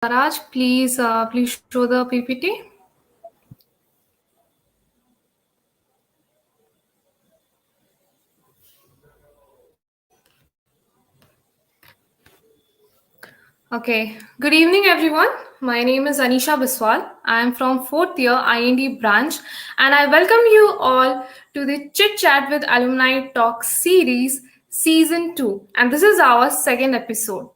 Raj, please show the PPT. Okay. Good evening, everyone. My name is Anisha Biswal. I am from fourth year IND branch, and I welcome you all to the Chit Chat with Alumni Talk series, season 2. And this is our second episode.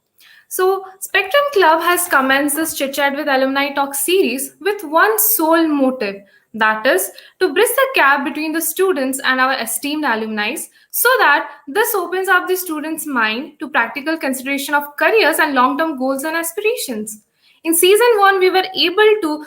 So, Spectrum Club has commenced this Chit Chat with Alumni Talk series with one sole motive, that is, to bridge the gap between the students and our esteemed alumni so that this opens up the students' mind to practical consideration of careers and long term goals and aspirations. In season 1, we were able to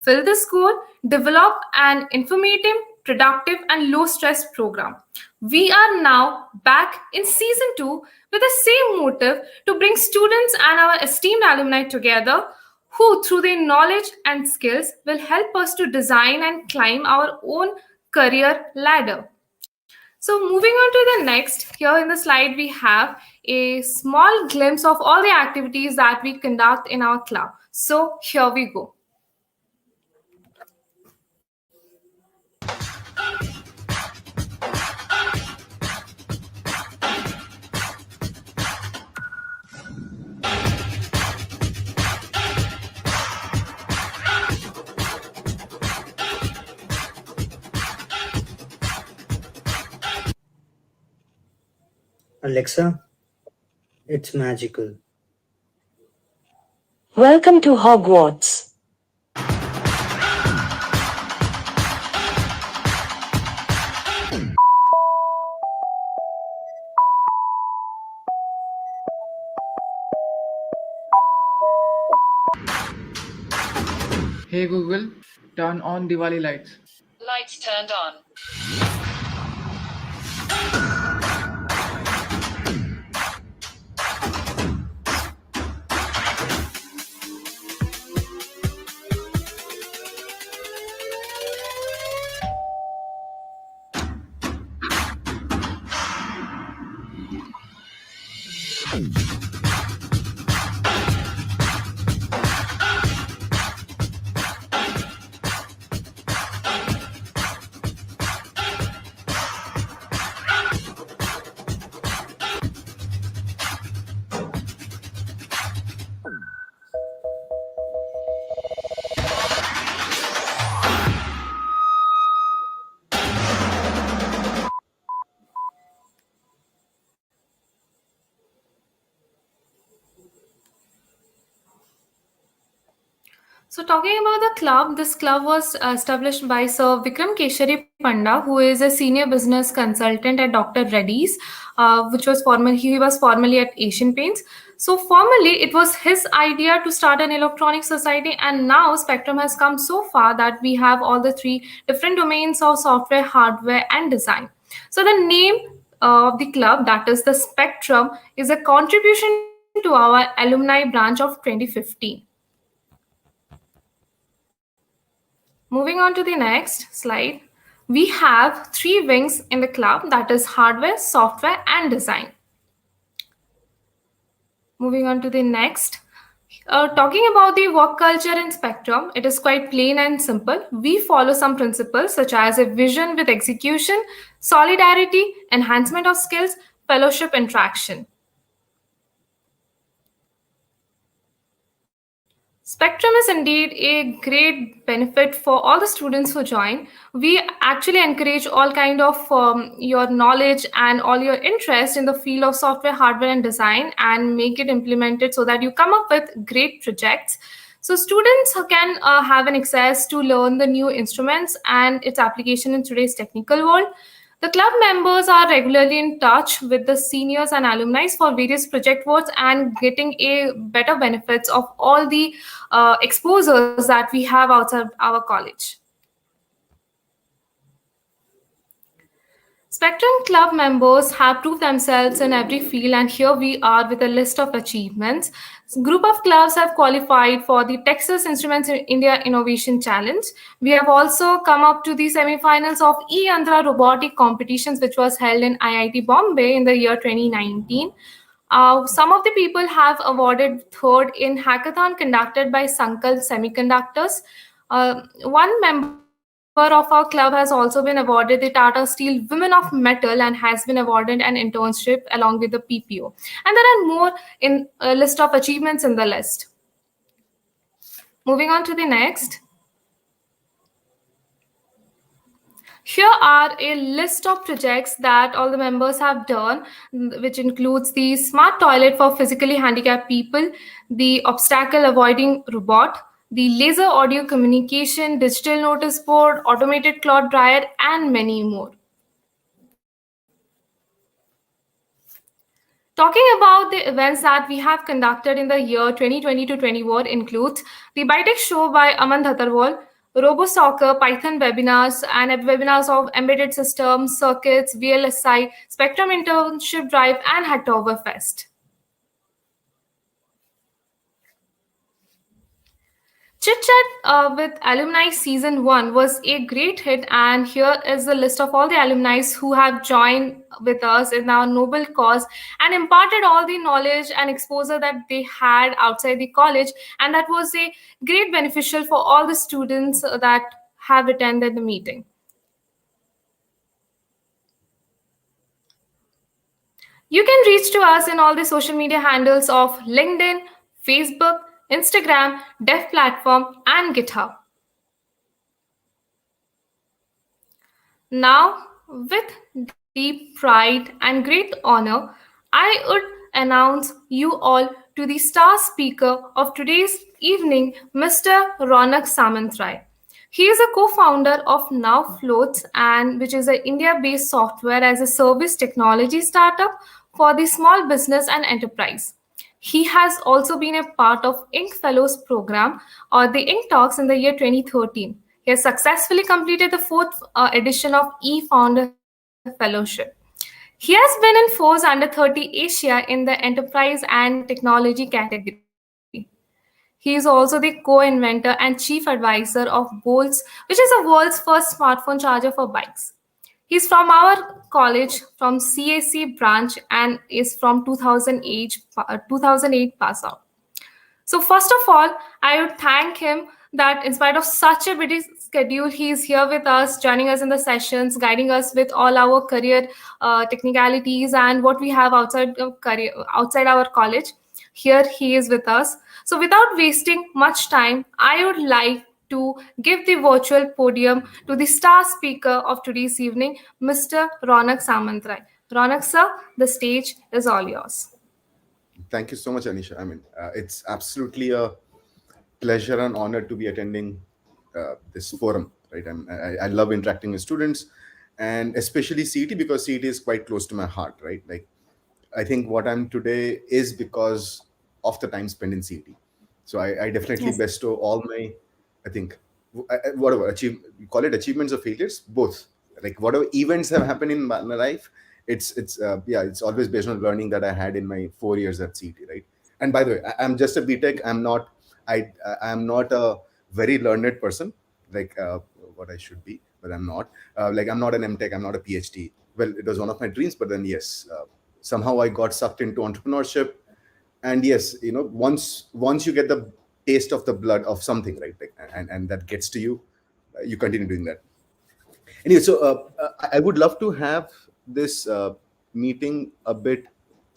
fill this goal, develop an informative, productive, and low stress program. We are now back in season 2 with the same motive to bring students and our esteemed alumni together who, through their knowledge and skills, will help us to design and climb our own career ladder. So, moving on to the next, here in the slide, we have a small glimpse of all the activities that we conduct in our club. So, here we go. Alexa, it's magical. Welcome to Hogwarts. Hey Google, turn on Diwali lights. Lights turned on. So, talking about the club, this club was established by Sir Vikram Keshari Panda, who is a senior business consultant at Dr. Reddy's, he was formerly at Asian Paints. So, formally, it was his idea to start an electronic society, and now Spectrum has come so far that we have all the three different domains of software, hardware, and design. So, the name of the club, that is the Spectrum, is a contribution to our alumni branch of 2015. Moving on to the next slide, we have three wings in the club, that is hardware, software, and design. Moving on to the next. Talking about the work culture in Spectrum, it is quite plain and simple. We follow some principles such as a vision with execution, solidarity, enhancement of skills, fellowship, interaction. Spectrum is indeed a great benefit for all the students who join. We actually encourage all kind of your knowledge and all your interest in the field of software, hardware, and design, and make it implemented so that you come up with great projects. So students can have an access to learn the new instruments and its application in today's technical world. The club members are regularly in touch with the seniors and alumni for various project works and getting a better benefits of all the exposures that we have outside our college. Spectrum Club members have proved themselves in every field, and here we are with a list of achievements. Group of clubs have qualified for the Texas Instruments in India Innovation Challenge. We have also come up to the semifinals of E-Yandra robotic competitions, which was held in IIT Bombay in the year 2019. Some of the people have awarded third in hackathon conducted by Sankal Semiconductors. One member of our club has also been awarded the Tata Steel Women of Metal and has been awarded an internship along with the PPO. And there are more in a list of achievements in the list. Moving on to the next. Here are a list of projects that all the members have done, which includes the smart toilet for physically handicapped people, the obstacle avoiding robot, the laser audio communication, digital notice board, automated cloth dryer, and many more. Talking about the events that we have conducted in the year 2020 to 21 includes the Bitech show by Aman Dhattarwal, Robo Soccer, Python webinars, and webinars of embedded systems, circuits, VLSI, Spectrum Internship Drive, and Hacktoberfest. Chit Chat with Alumni Season 1 was a great hit, and here is the list of all the alumni who have joined with us in our noble cause and imparted all the knowledge and exposure that they had outside the college, and that was a great beneficial for all the students that have attended the meeting. You can reach to us in all the social media handles of LinkedIn, Facebook, Instagram, Dev Platform, and GitHub. Now, with deep pride and great honor, I would announce you all to the star speaker of today's evening, Mr. Ronak Samantray. He is a co-founder of Now Floats, and which is an India-based software as a service technology startup for the small business and enterprise. He has also been a part of Inc. Fellows program or the Inc. Talks in the year 2013. He has successfully completed the fourth edition of E-Founder Fellowship. He has been in Forbes Under 30 Asia in the enterprise and technology category. He is also the co-inventor and chief advisor of Bolts, which is the world's first smartphone charger for bikes. He's from our college, from CAC branch, and is from 2008 pass out. So first of all, I would thank him that in spite of such a busy schedule, he is here with us, joining us in the sessions, guiding us with all our career technicalities and what we have outside of career, outside our college. Here he is with us. So without wasting much time, I would like to give the virtual podium to the star speaker of today's evening, Mr. Ronak Samantray. Ronak sir, the stage is all yours. Thank you so much, Anisha. I mean, it's absolutely a pleasure and honor to be attending this forum, right? I love interacting with students, and especially CET, because CET is quite close to my heart, right? Like, I think what I'm today is because of the time spent in CET. So I definitely Yes. bestow all my, I think, whatever you call it, achievements or failures, both. Like whatever events have happened in my life, it's always based on learning that I had in my 4 years at CET, right? And by the way, I'm just a BTech. I'm not a very learned person, like what I should be, but I'm not. Like I'm not an MTech. I'm not a PhD. Well, it was one of my dreams, but then yes, somehow I got sucked into entrepreneurship, and yes, once you get the taste of the blood of something, right? Like, and that gets to you, you continue doing that. Anyway, so I would love to have this meeting a bit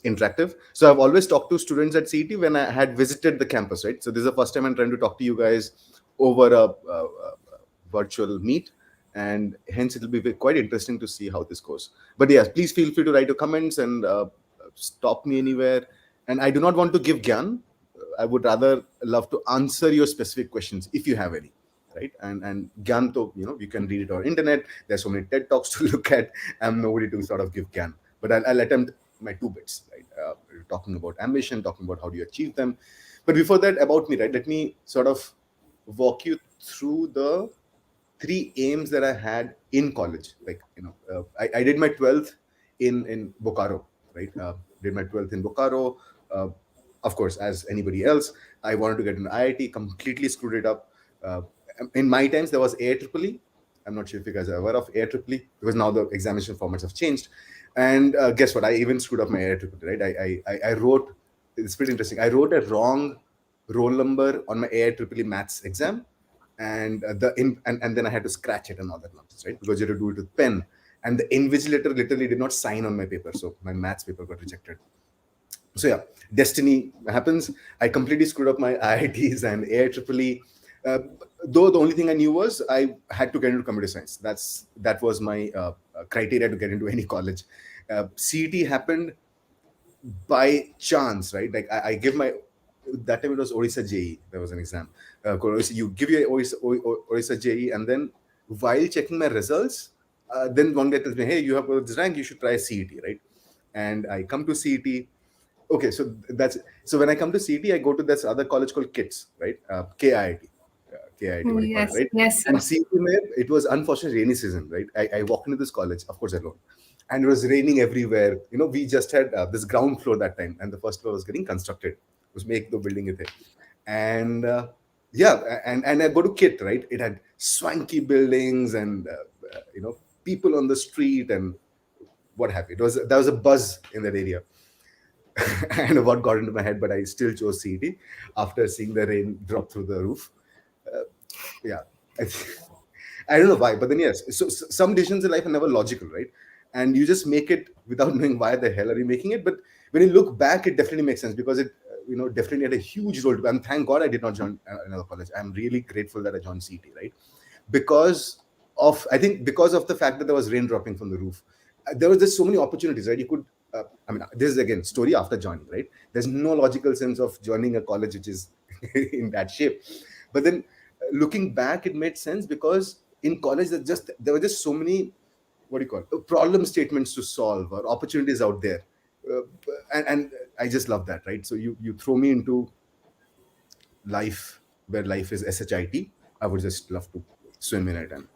interactive. So I've always talked to students at CET when I had visited the campus, right? So this is the first time I'm trying to talk to you guys over a virtual meet, and hence it'll be quite interesting to see how this goes. But yes, please feel free to write your comments and stop me anywhere. And I do not want to give gyan. I would rather love to answer your specific questions if you have any, right? And gyan to, you can read it on internet. There's so many TED Talks to look at. I'm nobody to sort of give gyan, but I'll attempt my 2 bits, right? Talking about ambition, talking about how do you achieve them. But before that, about me, right? Let me sort of walk you through the 3 aims that I had in college. Like, I did my 12th in Bokaro, right? Did my 12th in Bokaro. Of course, as anybody else, I wanted to get an IIT, completely screwed it up. In my times, there was AIEEE. I'm not sure if you guys are aware of AIEEE, because now the examination formats have changed. And guess what? I even screwed up my AIEEE, right? I wrote, it's pretty interesting. I wrote a wrong roll number on my AIEEE maths exam, and and then I had to scratch it and all that nonsense, right? Because you had to do it with pen, and the invigilator literally did not sign on my paper, so my maths paper got rejected. So yeah, destiny happens. I completely screwed up my IITs and AIEEE. Uh, though the only thing I knew was I had to get into computer science. That was my criteria to get into any college. CET happened by chance, right? Like I give my, that time it was Orissa JE. There was an exam. You give your Orissa JE, and then while checking my results, then one guy tells me, "Hey, you have this rank. You should try CET, right?" And I come to CET. Okay, so when I come to CET, I go to this other college called KITS, right? KIIT. KIIT, what do you call it, Yes, right? yes, sir. And CET, it was unfortunately rainy season, right? I walked into this college, of course alone, and it was raining everywhere. We just had this ground floor that time, and the first floor was getting constructed. It was make the building it, and yeah, and I go to KIT, right? It had swanky buildings and people on the street and what have you. There was a buzz in that area. And what got into my head, but I still chose CET after seeing the rain drop through the roof. Yeah, I, I don't know why, but then yes. So some decisions in life are never logical, right? And you just make it without knowing why the hell are you making it. But when you look back, it definitely makes sense because it, definitely had a huge role to play. And thank God I did not join another college. I'm really grateful that I joined CET, right? Because because of the fact that there was rain dropping from the roof. There was just so many opportunities, right? You could, this is again story after joining, right? There's no logical sense of joining a college which is in that shape. But then looking back, it made sense because in college there were just so many, what do you call it, problem statements to solve or opportunities out there. And I just love that, right? So you throw me into life where life is SHIT, I would just love to swim in it and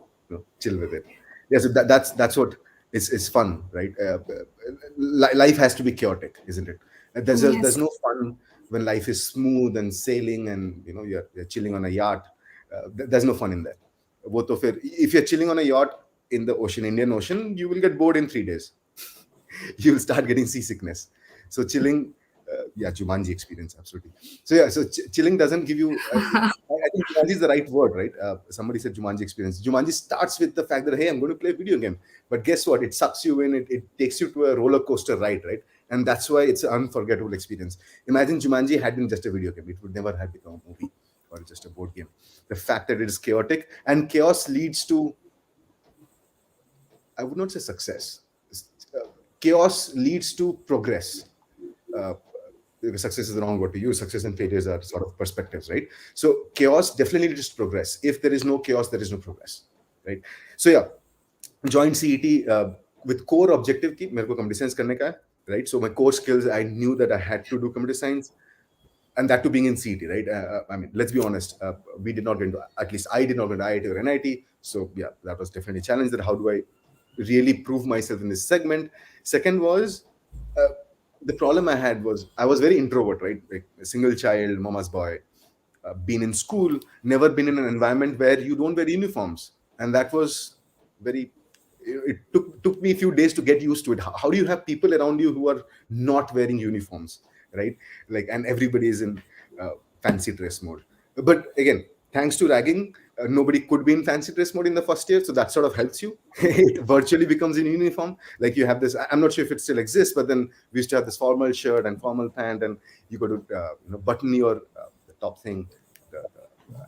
chill with it. Yeah, so that's what is fun, right? Life has to be chaotic, isn't it? There's Yes. no fun when life is smooth and sailing and you're chilling on a yacht. There's no fun in that. Both of it. If you're chilling on a yacht in the ocean, Indian Ocean, you will get bored in 3 days. You will start getting seasickness. So chilling, Jumanji experience, absolutely. So yeah, so chilling doesn't give you. I think Jumanji is the right word, right? Somebody said Jumanji experience. Jumanji starts with the fact that hey, I'm going to play a video game, but guess what? It sucks you in. It takes you to a roller coaster ride, right? And that's why it's an unforgettable experience. Imagine Jumanji had been just a video game; it would never have become a movie or just a board game. The fact that it is chaotic and chaos leads to, I would not say success. Chaos leads to progress. Uh, Success is the wrong word to use. Success and failures are sort of perspectives, right? So chaos definitely leads to progress. If there is no chaos, there is no progress, right? So yeah, joined CET with core objective ki mere ko computer science karne ka hai, right? So my core skills, I knew that I had to do computer science, and that to being in CET, right? I mean, let's be honest, we did not get into, at least I did not get into IIT or NIT. So yeah, that was definitely a challenge. That how do I really prove myself in this segment? Second was, the problem I had was I was very introvert, right? Like a single child, mama's boy, been in school, never been in an environment where you don't wear uniforms, and that was very. It took me a few days to get used to it. How do you have people around you who are not wearing uniforms, right? Like, and everybody is in fancy dress mode. But again, thanks to ragging, nobody could be in fancy dress mode in the first year, so that sort of helps you. It virtually becomes in uniform. Like you have this, I'm not sure if it still exists, but then we used to have this formal shirt and formal pant, and you got to button your the top thing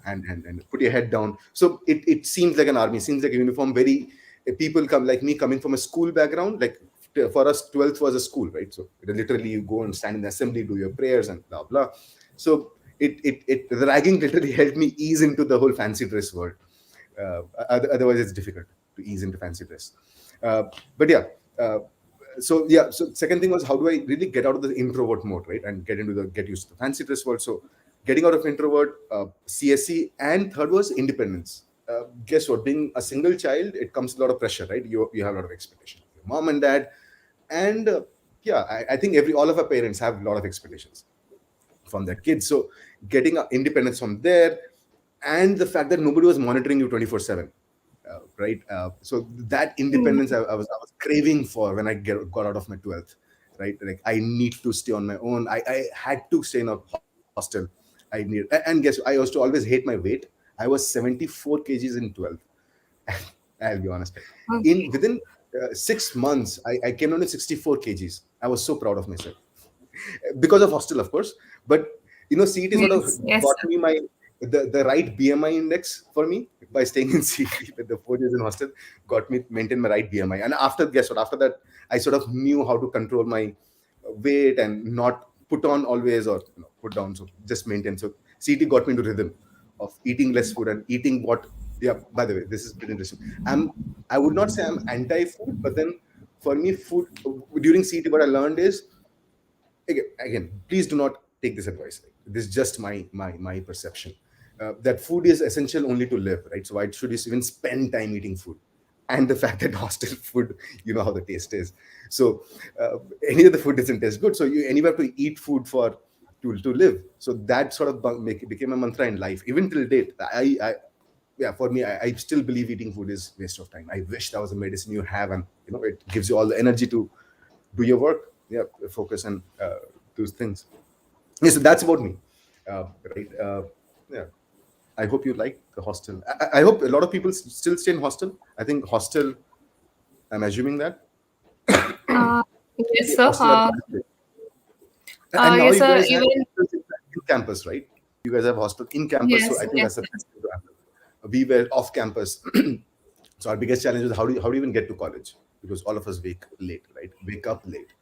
and put your head down. So it seems like an army, seems like a uniform. Very people come like me coming from a school background, like for us 12th was a school, right? So literally you go and stand in the assembly, do your prayers and blah blah. So the ragging literally helped me ease into the whole fancy dress world. Otherwise it's difficult to ease into fancy dress. But yeah, so yeah, so second thing was how do I really get out of the introvert mode, right, and get used to the fancy dress world. So getting out of introvert, CSC, and third was independence. Guess what? Being a single child, it comes a lot of pressure, right? You have a lot of expectation. Your mom and dad, and yeah, I think all of our parents have a lot of expectations from their kids. So getting independence from there, and the fact that nobody was monitoring you 24/7. right? So that independence I was craving for when got out of my 12th, right? Like I need to stay on my own. I had to stay in a hostel. And guess I used to always hate my weight. I was 74 kgs in 12th. I'll be honest. In Okay. within 6 months, I came down to 64 kgs. I was so proud of myself because of hostel, of course. But CET sort of Yes, yes, got sir. me the right BMI index for me by staying in CET with the 4 years in hostel, got me maintain my right BMI. And after guess what? After that, I sort of knew how to control my weight and not put on always or put down. So just maintain. So CET got me into rhythm of eating less food and eating what. Yeah. By the way, this is pretty interesting. I would not say I'm anti-food, but then for me, food during CET, what I learned is again, please do not take this advice. This is just my perception. That food is essential only to live, right? So why should you even spend time eating food? And the fact that hostel food, you know how the taste is. So any of the food doesn't taste good. So you anyway have to eat food for to live. So that sort of became a mantra in life. Even till date, I yeah, for me, I still believe eating food is waste of time. I wish that was a medicine you have, and it gives you all the energy to do your work, yeah, focus and those things. Yes, so that's about me, right? Yeah, I hope you like the hostel. I hope a lot of people still stay in hostel. I think hostel, I'm assuming that Uh, yes, sir. hostel are the best place. And now Yes, you sir. guys have Even hostels in campus, right? You guys have hostel in campus, so yes, I think yes, that's the yes. best way to handle. We were off campus. So our biggest challenge was how do you even get to college, because all of us wake late, right? Wake up late,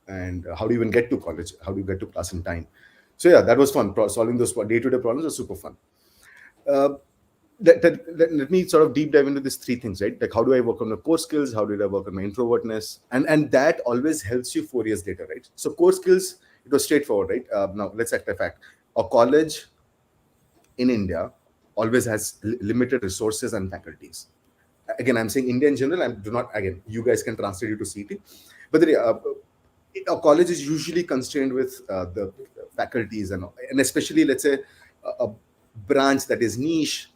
and how do you even get to college? How do you get to class in time? So yeah, that was fun. Solving those day-to-day problems was super fun. Uh, let me sort of deep dive into these three things, right? Like how do I work on the core skills? How did I work on my introvertness? And that always helps you 4 years later, right? So core skills, it was straightforward, right? Now let's act a fact. A college in India always has limited resources and faculties. Again, I'm saying India in general. I do not. Again, you guys can translate it to CT, but a college is usually constrained with the faculties and especially let's say a branch that is niche.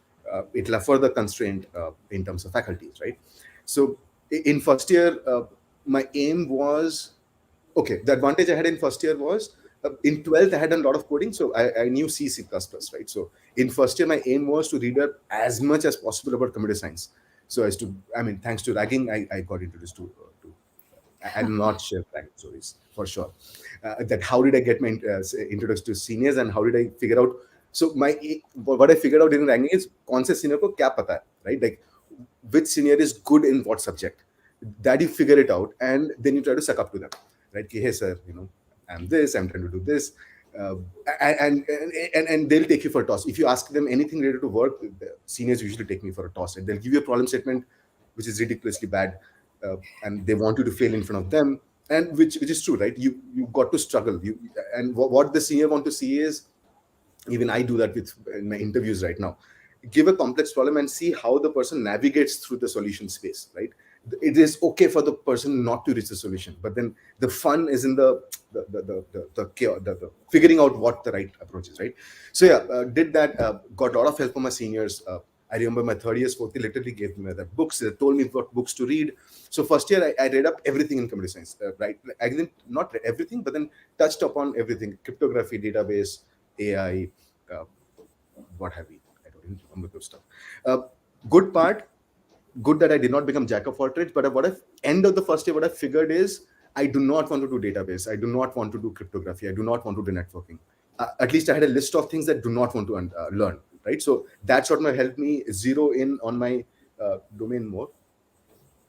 It'll have further constraint in terms of faculties, right? So in first year, my aim was okay. The advantage I had in first year was in 12th I had done a lot of coding, so I knew C++, right? So in first year my aim was to read up as much as possible about computer science. So as to, I mean, thanks to ragging, I got introduced to I'll not share ragging stories for sure. That how did I get my introduced to seniors and how did I figure out? So what I figured out in ragging is कौन से senior को क्या पता है, right? Like which senior is good in what subject. That you figure it out and then you try to suck up to them, right? Hey sir, I'm this, I'm trying to do this. Uh, and they'll take you for a toss. If you ask them anything related to work, the seniors usually take me for a toss. And they'll give you a problem statement which is ridiculously bad, and they want you to fail in front of them, and which is true, right? You got to struggle. And what the senior want to see is, even I do that with in my interviews right now, give a complex problem and see how the person navigates through the solution space, right? It is okay for the person not to reach the solution, but then the fun is in the figuring out what the right approach is, right? So yeah, did that, got a lot of help from my seniors. I remember my third year's fourth year literally gave me the books. They told me what books to read. So first year I read up everything in computer science, right? I didn't not read everything, but then touched upon everything: cryptography, database, AI, uh, what have you. I don't even remember those stuff. Uh, good part, good that I did not become jack of all trades. But end of the first year, what I figured is I do not want to do database. I do not want to do cryptography. I do not want to do networking. At least I had a list of things that do not want to learn. Right. So that sort of helped me zero in on my domain more.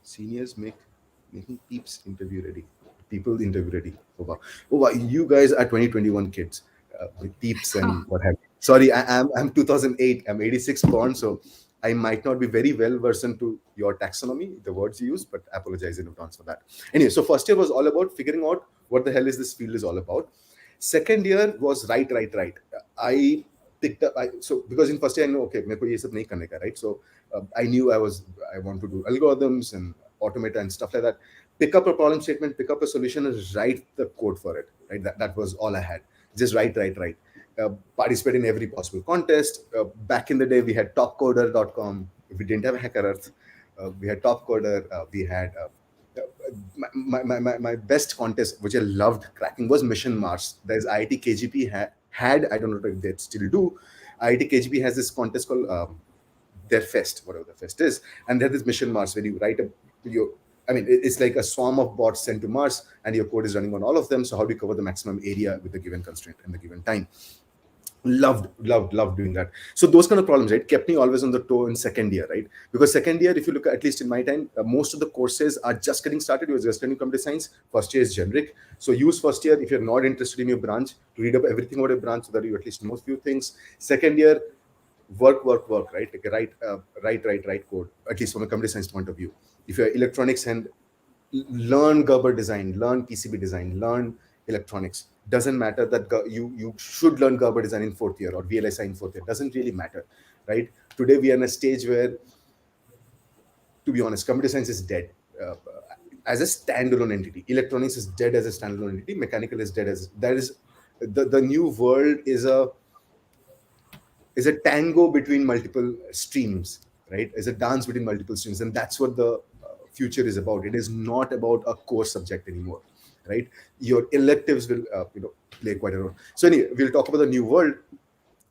Seniors making peeps interview ready. People interview ready. Oh wow, you guys are 2021 kids with peeps and what have you. Sorry, I'm 2008. I'm 86 born, so I might not be very well versed into your taxonomy, the words you use, but I apologize in advance for that. Anyway, so first year was all about figuring out what the hell is this field is all about. Second year was right. I picked up. So because in first year I know, okay, मेरे को ये सब नहीं करने का, right? So I knew I want to do algorithms and automate and stuff like that. Pick up a problem statement, pick up a solution, and write the code for it. Right, that was all I had. Just write. Participate in every possible contest. Back in the day, we had topcoder.com. We didn't have Hacker Earth. we had top coder, we had my best contest, which I loved cracking, was Mission Mars. There's IIT KGP had, I don't know if they still do. IIT KGP has this contest called their fest, whatever the fest is, and there is Mission Mars where you write your. I mean, it's like a swarm of bots sent to Mars, and your code is running on all of them. So how do you cover the maximum area with the given constraint and the given time? Loved doing that. So those kind of problems, right, kept me always on the toe in second year, right? Because second year, if you look at least in my time, most of the courses are just getting started. You're just learning computer science. First year is generic, so use first year if you're not interested in your branch to read up everything about your branch so that you at least know a few things. Second year, work, right? Like write code, at least from a computer science point of view. If you're electronics, and learn Gerber design, learn PCB design, learn electronics. Doesn't matter that you should learn Gerber design in fourth year or VLSI in fourth year. Doesn't really matter, right? Today we are in a stage where, to be honest, computer science is dead as a standalone entity. Electronics is dead as a standalone entity. Mechanical is dead as that is the new world is a tango between multiple streams, right? Is a dance between multiple streams, and that's what the future is about. It is not about a core subject anymore, right? Your electives will play quite a role. So anyway, we'll talk about the new world.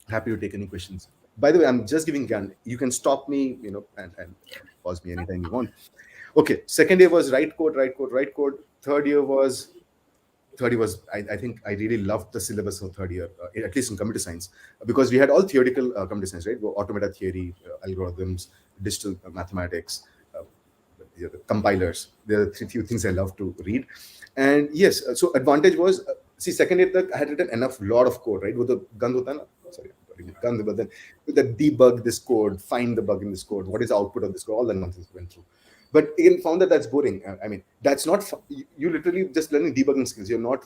Happy to take any questions. By the way, I'm just giving gun. You can stop me, and pause me anytime you want. Okay, second year was write code. Third year was I think I really loved the syllabus of third year, at least in computer science, because we had all theoretical computer science, right? Automata theory, algorithms, digital mathematics, the compilers. There are few things I love to read. And yes, so advantage was, see, second year I had written enough lot of code, right? With the but then with the debug this code, find the bug in this code, what is the output of this code, all the nonsense went through. But again, found that's boring. I mean, that's not, you literally just learning debugging skills. You're not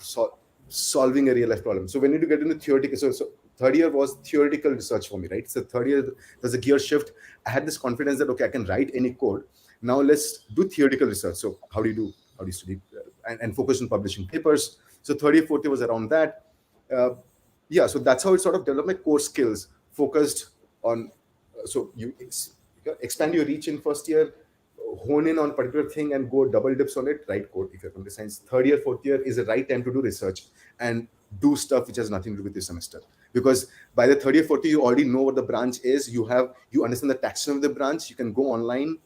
solving a real life problem. So when you get into theoretical, so third year was theoretical research for me, right? So third year, there's a gear shift. I had this confidence that, okay, I can write any code. Now let's do theoretical research. So how do you study and focus on publishing papers? So third year, fourth year was around that. So that's how it sort of developed my core skills, focused on, so you expand your reach in first year, hone in on a particular thing and go double dips on it, write code if you're computer science. Third year, fourth year is the right time to do research and do stuff which has nothing to do with your semester. Because by the third year, fourth year, you already know what the branch is. You understand the taxonomy of the branch. You can go online.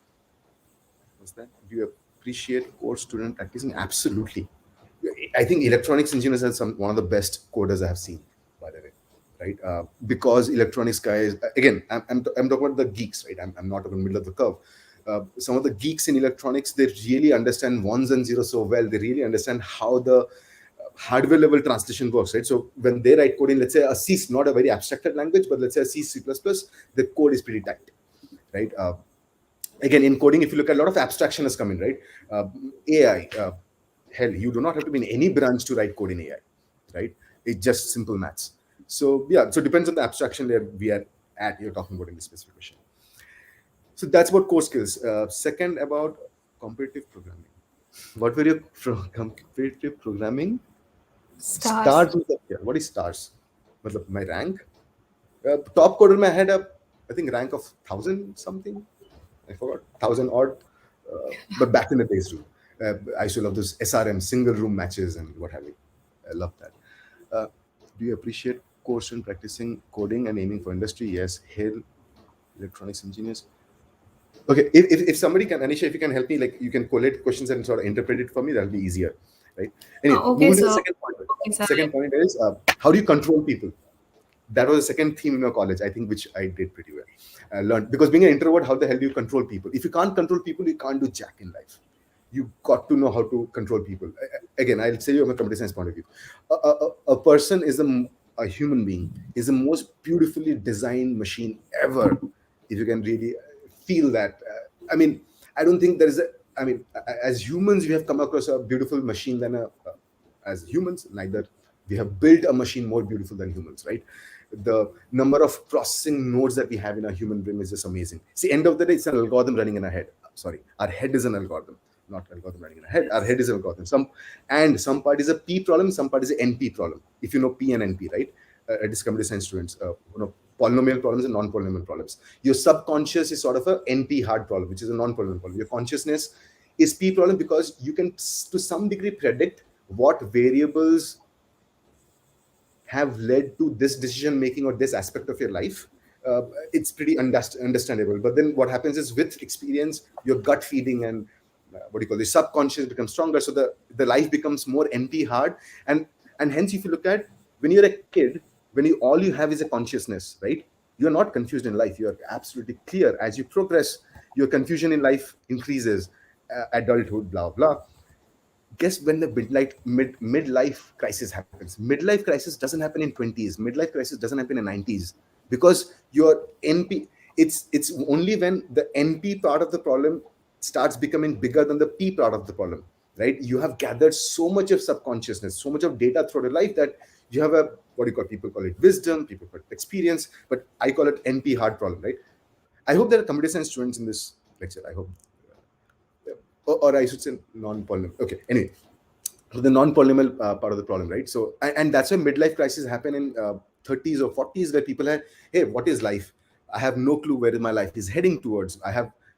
What's that? Do you appreciate core student practicing? Absolutely. I think electronics engineers are one of the best coders I have seen, by the way, right? Because electronics guys, again, I'm talking about the geeks, right? I'm not in the middle of the curve. Some of the geeks in electronics, they really understand ones and zeros so well. They really understand how the hardware level translation works, right? So when they write code in, let's say a C, not a very abstracted language, but let's say a C++, the code is pretty tight, right? Again, in coding, if you look at a lot of abstraction has come in, right? AI, hell, you do not have to be in any branch to write code in AI, right? It's just simple maths. So yeah, so it depends on the abstraction layer we are at, you're talking about in this specific question. So that's about core skills. Second, about competitive programming. What were your competitive programming? Stars. What is stars? My rank? Top coder, I had I think rank of 1,000 something. I forgot, 1,000 odd. But back in the days, too. I used to love those SRM, single room matches and what have you. I love that. Do you appreciate course in practicing coding and aiming for industry? Yes. Hail electronics engineers. Okay, if somebody can, Anisha, if you can help me, like you can collate questions and sort of interpret it for me, that'll be easier, right? Anyway, Okay, moving to the sir. second point. Okay, sir. Second point is how do you control people? That was the second theme in my college, I think, which I did pretty well. I learned, because being an introvert, how the hell do you control people? If you can't control people, you can't do jack in life. You got to know how to control people. Again, I'll say you from a computer science point of view. A person is a human being is the most beautifully designed machine ever. If you can really feel that. I mean, I don't think there is as humans, we have come across a beautiful machine than as humans, neither. We have built a machine more beautiful than humans, right? The number of processing nodes that we have in our human brain is just amazing. See, end of the day, it's an algorithm running in our head. Sorry, our head is an algorithm, not algorithm running in our head. Our head is an algorithm. Some part is a P problem, some part is an NP problem. If you know P and NP, right? Computer science students, polynomial problems and non-polynomial problems. Your subconscious is sort of a NP hard problem, which is a non-polynomial problem. Your consciousness is P problem because you can, to some degree, predict what variables have led to this decision making or this aspect of your life. It's pretty understandable. But then what happens is, with experience, your gut feeding and what do you call the subconscious becomes stronger. So the life becomes more NP hard. And hence, if you look at when you're a kid, when all you have is a consciousness, right? You're not confused in life. You're absolutely clear. As you progress, your confusion in life increases. Adulthood, blah blah. Guess when the midlife crisis happens. Midlife crisis doesn't happen in 20s. Midlife crisis doesn't happen in 90s, because your NP, it's only when the NP part of the problem starts becoming bigger than the P part of the problem, right? You have gathered so much of subconsciousness, so much of data throughout your life, that you have a, what do you call, people call it wisdom, people call it experience, but I call it NP hard problem, right? I hope there are computer science students in this lecture. I hope, or I should say non-polynomial. Okay, anyway, so the non-polynomial part of the problem, right? So, and that's why midlife crises happen in 30s or 40s, where people have, hey, what is life? I have no clue where my life is heading towards.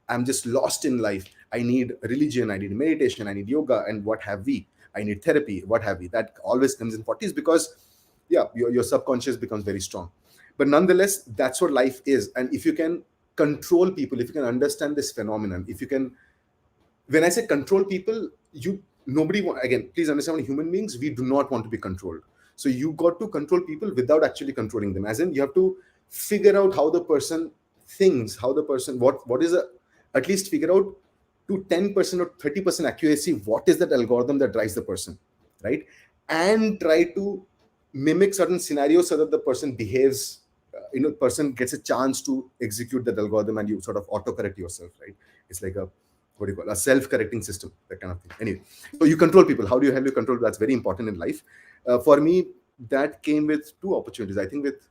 I'm just lost in life. I need religion, I need meditation, I need yoga, and what have we? I need therapy, what have we? That always comes in 40s, because yeah, your subconscious becomes very strong. But nonetheless, that's what life is. And if you can control people, if you can understand this phenomenon, if you can, when I say control people, nobody want, again, please understand, human beings, we do not want to be controlled. So you got to control people without actually controlling them. As in, you have to figure out how the person thinks, how the person, what is at least figure out to 10% or 30% accuracy, what is that algorithm that drives the person, right? And try to mimic certain scenarios so that the person behaves, person gets a chance to execute that algorithm, and you sort of autocorrect yourself, right? It's like a, what do you call, a self-correcting system, that kind of thing. Anyway, so you control people. How do you help you control? That's very important in life. For me, that came with two opportunities. I think with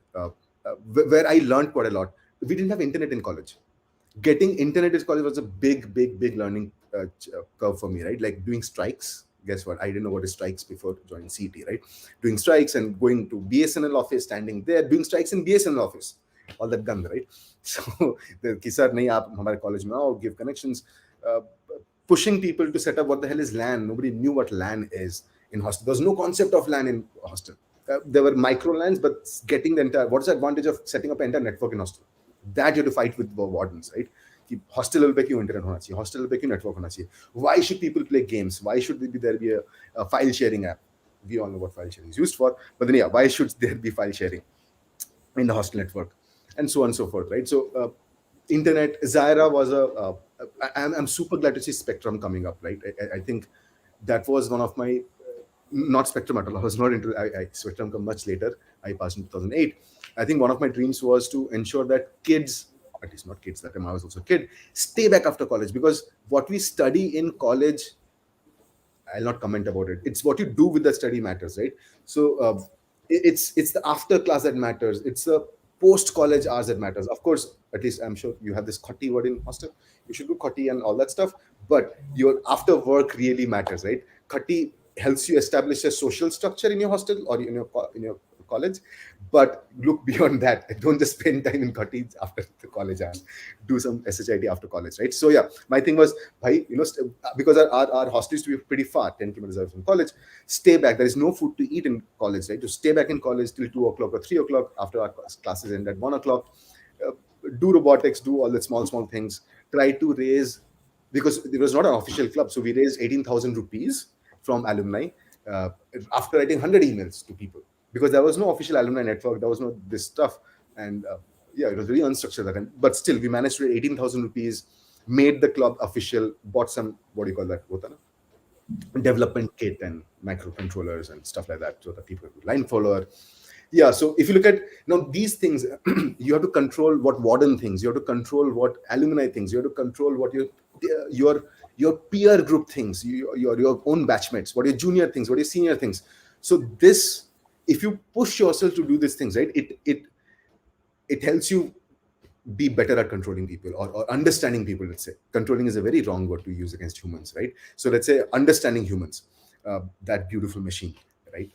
where I learned quite a lot. We didn't have internet in college. Getting internet in college was a big learning curve for me, right? Like doing strikes. Guess what? I didn't know what is strikes before joining CET, right? Doing strikes and going to BSNL office, standing there, doing strikes in BSNL office. All that done, right? So the kisar nahi aap hamare college mein aao, give connections. Pushing people to set up what the hell is LAN. Nobody knew what LAN is in hostel. There was no concept of LAN in hostel. There were micro LANs, but getting the entire, what's the advantage of setting up an entire network in hostel? That you have to fight with the wardens, right? Hostel level pe kyun internet hona chahiye? Hostel level pe kyun network hona chahiye? Why should people play games? Why should there be a file sharing app? We all know what file sharing is used for, but then yeah, why should there be file sharing in the hostel network? And so on and so forth, right? So internet, Zaira was I'm super glad to see Spectrum coming up, right? I think that was one of my, not Spectrum at all. I was not into Spectrum come much later. I passed in 2008. I think one of my dreams was to ensure that kids, at least not kids, that time I was also a kid, stay back after college, because what we study in college, I'll not comment about it. It's what you do with the study matters, right? So it's the after class that matters. It's the post college hours that matters. Of course, at least I'm sure you have this khoti word in hostel. You should do khoti and all that stuff. But your after work really matters, right? Khoti helps you establish a social structure in your hostel or in your college. But look beyond that. Don't just spend time in khoti after the college hours. Do some SHIT after college, right? So yeah, my thing was, because our hostel used to be pretty far, 10 kilometers away from college, stay back. There is no food to eat in college, right? To stay back in college till 2 o'clock or 3 o'clock after our classes end at 1 o'clock. Do robotics, do all the small things. Try to raise, because it was not an official club, so we raised 18,000 rupees from alumni after writing 100 emails to people, because there was no official alumni network, there was no this stuff, and yeah, it was very unstructured. But still, we managed to raise 18,000 rupees, made the club official, bought some, what do you call that, development kit and microcontrollers and stuff like that, so that people could line follower. Yeah, so if you look at now these things, you have to control what warden thinks, you have to control what alumni thinks, you have to control what your peer group thinks, your own batchmates, what your junior thinks, what your senior thinks. So this, if you push yourself to do these things, right, it helps you be better at controlling people or understanding people. Let's say controlling is a very wrong word to use against humans, right? So let's say understanding humans, that beautiful machine, right?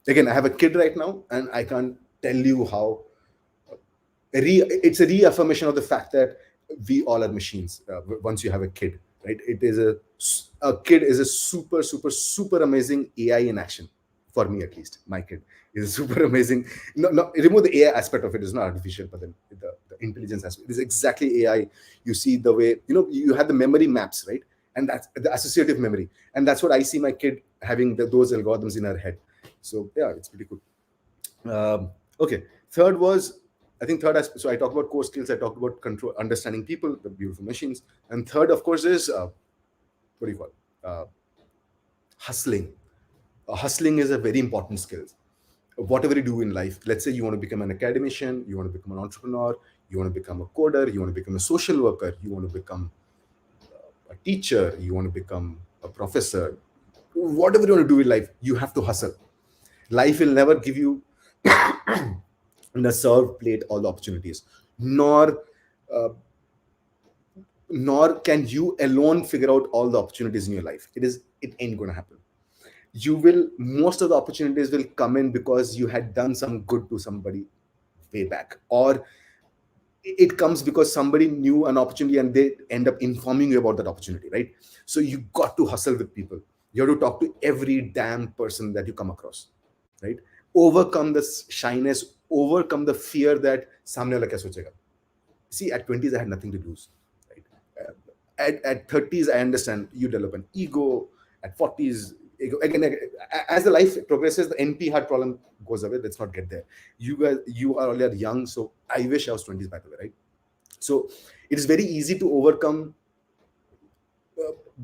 Again, I have a kid right now, and I can't tell you how it's a reaffirmation of the fact that we all are machines. Once you have a kid, right? A kid is a super super super amazing AI in action. For me, at least, my kid is super amazing. No, remove the AI aspect of it. It's not artificial, but then the intelligence aspect is exactly AI. You see the way, you have the memory maps, right? And that's the associative memory, and that's what I see my kid having, those algorithms in her head. So yeah, it's pretty cool. Okay. Third was, I think third aspect. So I talked about core skills. I talked about control, understanding people, the beautiful machines, and third, of course, is what do you call it? Hustling. Hustling is a very important skill. Whatever you do in life, let's say you want to become an academician, you want to become an entrepreneur, you want to become a coder, you want to become a social worker, you want to become a teacher, you want to become a professor. Whatever you want to do in life, you have to hustle. Life will never give you in a served plate all the opportunities, nor uh, nor can you alone figure out all the opportunities in your life. It ain't going to happen. You will Most of the opportunities will come in because you had done some good to somebody way back, or it comes because somebody knew an opportunity and they end up informing you about that opportunity, right? So you got to hustle with people. You have to talk to every damn person that you come across, right? Overcome the shyness, overcome the fear that samne wala kya sochega. See, at 20s I had nothing to lose, right? At 30s I understand you develop an ego. At 40s, again, as the life progresses, the NP heart problem goes away. Let's not get there. You are all young, so I wish I was 20s, by the way, right? So it is very easy to overcome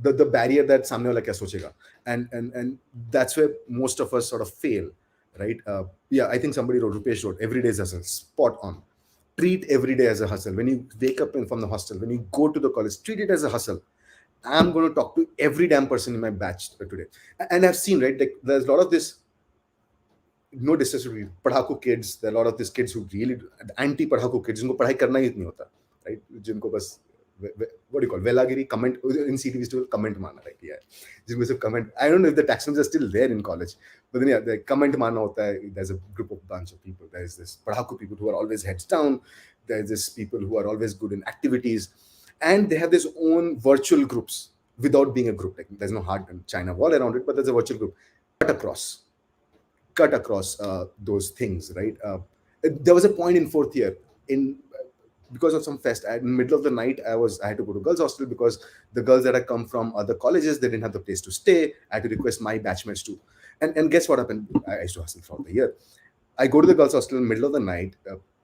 the barrier that samne wala kya sochega, and that's where most of us sort of fail, right? Yeah, I think somebody wrote, Rupesh wrote, every day is hustle. Spot on. Treat every day as a hustle. When you wake up from the hostel, when you go to the college, treat it as a hustle. I'm going to talk to every damn person in my batch today, and I've seen, right, like there's a lot of this, no disrespect, padhaku kids. There are a lot of these kids who really anti padhaku kids, जिनको पढ़ाई करना ही नहीं होता, right? जिनको बस what do you call velagiri comment in CET-B still comment मारना, right? Yeah, जिनको सिर्फ comment. I don't know if the taxons are still there in college, but then yeah, the comment मारना होता है. There's a group of bunch of people. There's this padhaku people who are always heads down. There's this people who are always good in activities, and they have this own virtual groups without being a group. Like there's no hard China wall around it, but there's a virtual group cut across those things, right? There was a point in fourth year, in because of some fest, in the middle of the night, I had to go to girls' hostel because the girls that had come from other colleges, they didn't have the place to stay. I had to request my batchmates to, and guess what happened? I used to hustle throughout the year. I go to the girls' hostel in the middle of the night.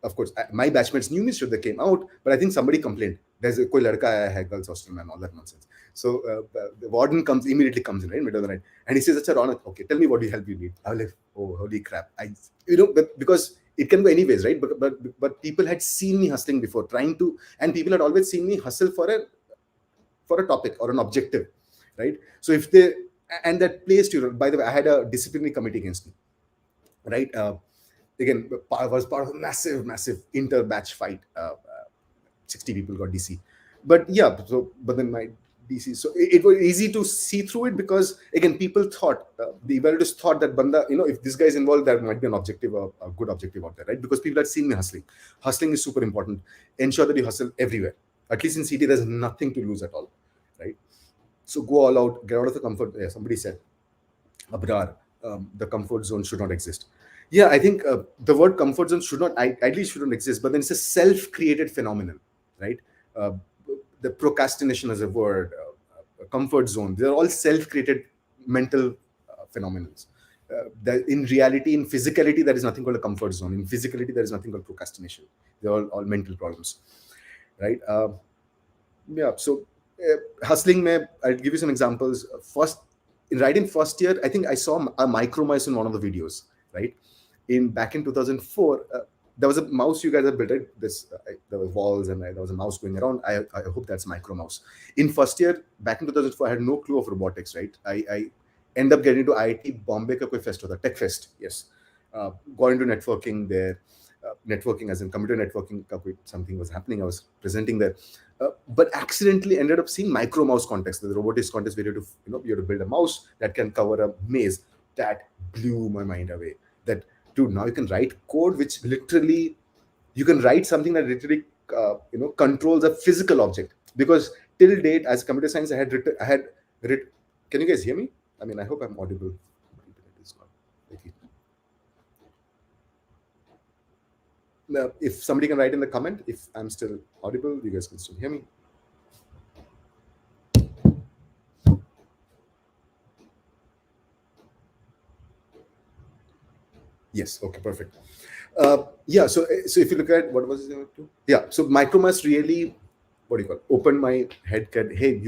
Of course, my batchmates knew me, so they came out. But I think somebody complained. There's a koi ladka aaya hai girls' hostel, man, all that nonsense. So the warden immediately comes in, right, middle of the night, and he says, "Acha, Ronak, okay, tell me what help you need." I was like, "Oh, holy crap!" But because it can go anyways, right? But people had seen me hustling before, and people had always seen me hustle for a topic or an objective, right? So if they and that placed you. By the way, I had a disciplinary committee against me, right? Again, was part of a massive inter-batch fight. 60 people got DC, but yeah. So, but then my DC. So it was easy to see through it because again, people thought the evaluators thought that banda, if this guy is involved, there might be an objective, a good objective out there, right? Because people had seen me hustling. Hustling is super important. Ensure that you hustle everywhere. At least in CT, there's nothing to lose at all, right? So go all out, get out of the comfort. Yeah, somebody said, Abrar, the comfort zone should not exist. Yeah, I think the word comfort zone should not, ideally shouldn't exist, but then it's a self-created phenomenon, right? The procrastination as a word, comfort zone, they're all self-created mental phenomena. In reality, in physicality, there is nothing called a comfort zone. In physicality, there is nothing called procrastination. They're all mental problems, right? Yeah, so hustling, I'll give you some examples. In first year, I think I saw a Micromax in one of the videos, right? Back in 2004, there was a mouse you guys have built, right? There were walls and there was a mouse going around. I hope that's Micromax. In first year, back in 2004, I had no clue of robotics, right? I end up getting into IIT Bombay ka koi fest hota, Tech Fest, yes. Got into networking there. Networking as in computer networking, something was happening. I was presenting there, but accidentally ended up seeing Micromax contest, the robotics contest where you have to build a mouse that can cover a maze. That blew my mind away. That, dude, now you can write code which literally You can write something that literally controls a physical object. Because till date, as computer science, I had written. Can you guys hear me? I mean, I hope I'm audible. Internet is not like it. Now, if somebody can write in the comment if I'm still audible, you guys can still hear me. Yes. Okay. Perfect. Yeah. So if you look at what was it to? Yeah. So Micromax really, what do you call it, opened my head. Hey,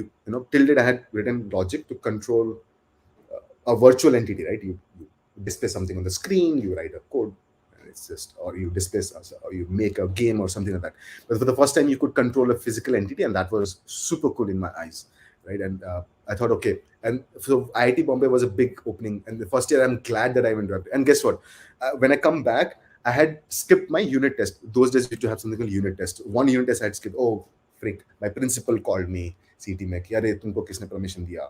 till date I had written logic to control a virtual entity, right? You display something on the screen, you write a code, and it's just, or you display, or you make a game or something like that. But for the first time, you could control a physical entity, and that was super cool in my eyes, right? And I thought, okay. And so IIT Bombay was a big opening, and the first year, I'm glad that I went to it. And guess what? When I come back, I had skipped my unit test. Those days, we used to have something called unit test. One unit test I had skipped. Oh, freak! My principal called me, CET में, कि अरे तुमको किसने permission दिया?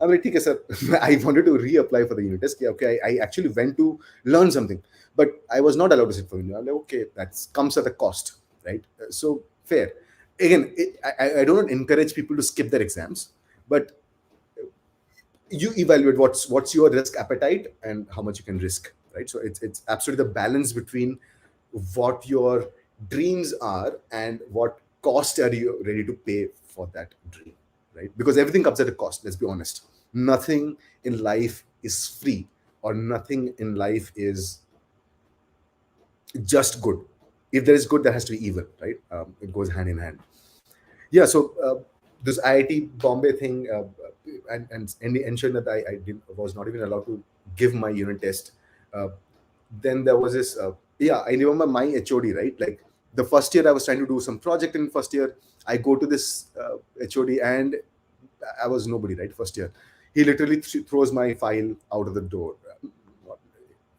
I'm like, okay, sir. I wanted to reapply for the unit test. Okay, I actually went to learn something, but I was not allowed to sit for unit. I'm like, okay, that comes at a cost, right? So fair. Again, I don't encourage people to skip their exams, but you evaluate what's your risk appetite and how much you can risk, right? So it's absolutely the balance between what your dreams are and what cost are you ready to pay for that dream, right? Because everything comes at a cost. Let's be honest. Nothing in life is free, or nothing in life is just good. If there is good, there has to be evil, right? It goes hand in hand. Yeah. So this IIT Bombay thing, and ensuring that was not even allowed to give my unit test. Then there was this. Yeah, I remember my HOD, right? Like the first year, I was trying to do some project in first year. I go to this HOD, and I was nobody, right? First year, he literally throws my file out of the door. Not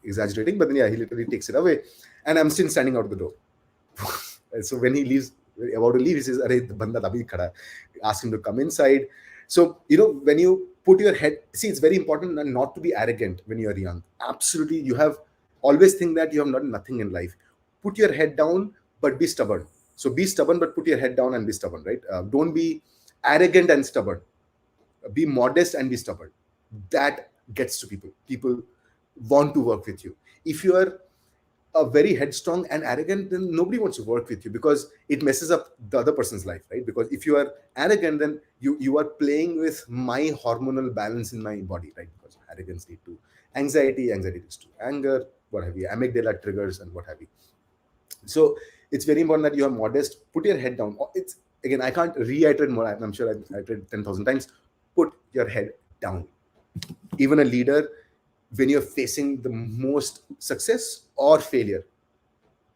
exaggerating, but then yeah, he literally takes it away, and I'm still standing out of the door. So when he leaves, about to leave, he says, "Arey, banda abhi khada hai." Ask him to come inside. So when you put your head, see, it's very important not to be arrogant when you're young. Absolutely, you have always think that you have not nothing in life. Put your head down, but be stubborn. So be stubborn, but put your head down and be stubborn, right? Don't be arrogant and stubborn. Be modest and be stubborn. That gets to people. People want to work with you. If you are very headstrong and arrogant, then nobody wants to work with you, because it messes up the other person's life, right? Because if you are arrogant, then you are playing with my hormonal balance in my body, right? Because arrogance leads to anxiety leads to anger, what have you, amygdala triggers, and what have you. So it's very important that you are modest. Put your head down. It's, again, I can't reiterate more. I'm sure I've read 10,000 times. Put your head down. Even a leader, when you're facing the most success or failure,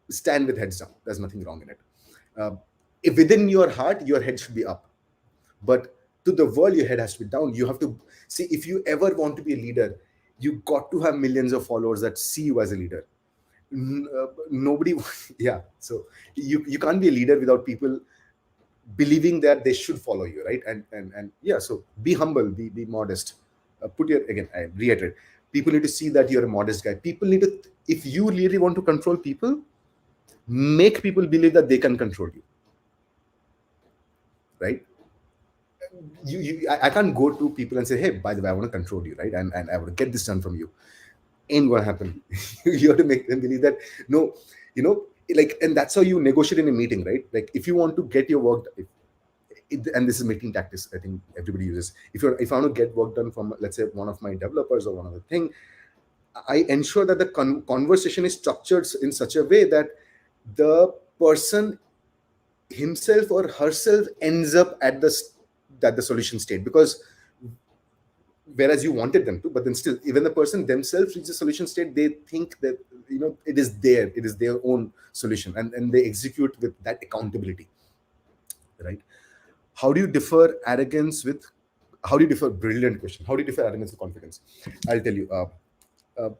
stand with heads down. There's nothing wrong in it. If within your heart, your head should be up, but to the world, your head has to be down. You have to see, if you ever want to be a leader, you got to have millions of followers that see you as a leader. Nobody, yeah. So you can't be a leader without people believing that they should follow you, right? And yeah. So be humble, be modest. Again, I reiterate, people need to see that you're a modest guy. People need to, if you really want to control people, make people believe that they can control you, right? I can't go to people and say, hey, by the way, I want to control you, right? And I want to get this done from you. Ain't gonna happen. You have to make them believe that, no, like, and that's how you negotiate in a meeting, right? Like, if you want to get your work, and this is meeting tactics, I think everybody uses. If I want to get work done from, let's say, one of my developers or one other thing, I ensure that the conversation is structured in such a way that the person himself or herself ends up at the solution state, because whereas you wanted them to, but then still, even the person themselves reaches a solution state, they think that it is their own solution, and they execute with that accountability, right? How do you differ brilliant question, how do you differ arrogance with confidence? I'll tell you. I'll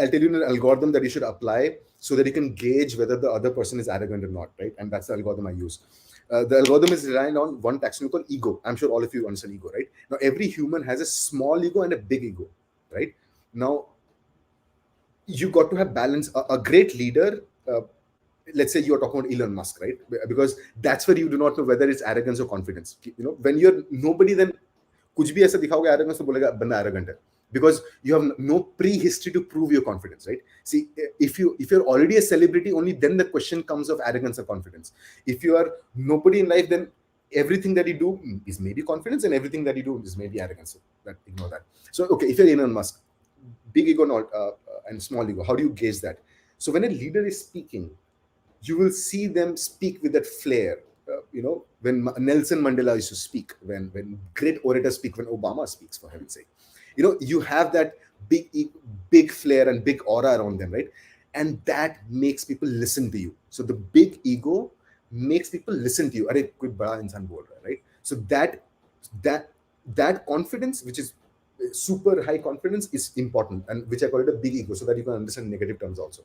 tell you an algorithm that you should apply so that you can gauge whether the other person is arrogant or not, right? And that's the algorithm I use. The algorithm is relying on one taxonomy called ego. I'm sure all of you understand ego, right? Now, every human has a small ego and a big ego, right? Now, you got to have balance. A great leader let's say you're talking about Elon Musk, right? Because that's where you do not know whether it's arrogance or confidence. When you're nobody, then कुछ भी ऐसा दिखाओगे arrogance तो बोलेगा बंदा arrogant है, because you have no pre-history to prove your confidence, right? See, if you're already a celebrity, only then the question comes of arrogance or confidence. If you are nobody in life, then everything that you do is maybe confidence, and everything that you do is maybe arrogance. So ignore that. So okay, if you're Elon Musk, big ego and small ego, how do you gauge that? So when a leader is speaking, you will see them speak with that flair. When Nelson Mandela used to speak, when great orators speak, when Obama speaks, for heaven's sake, you have that big flair and big aura around them, right? And that makes people listen to you. So the big ego makes people listen to you. Arey, koi bada insan bol raha hai, right? So that confidence, which is super high confidence, is important, and which I call it a big ego, so that you can understand negative terms also.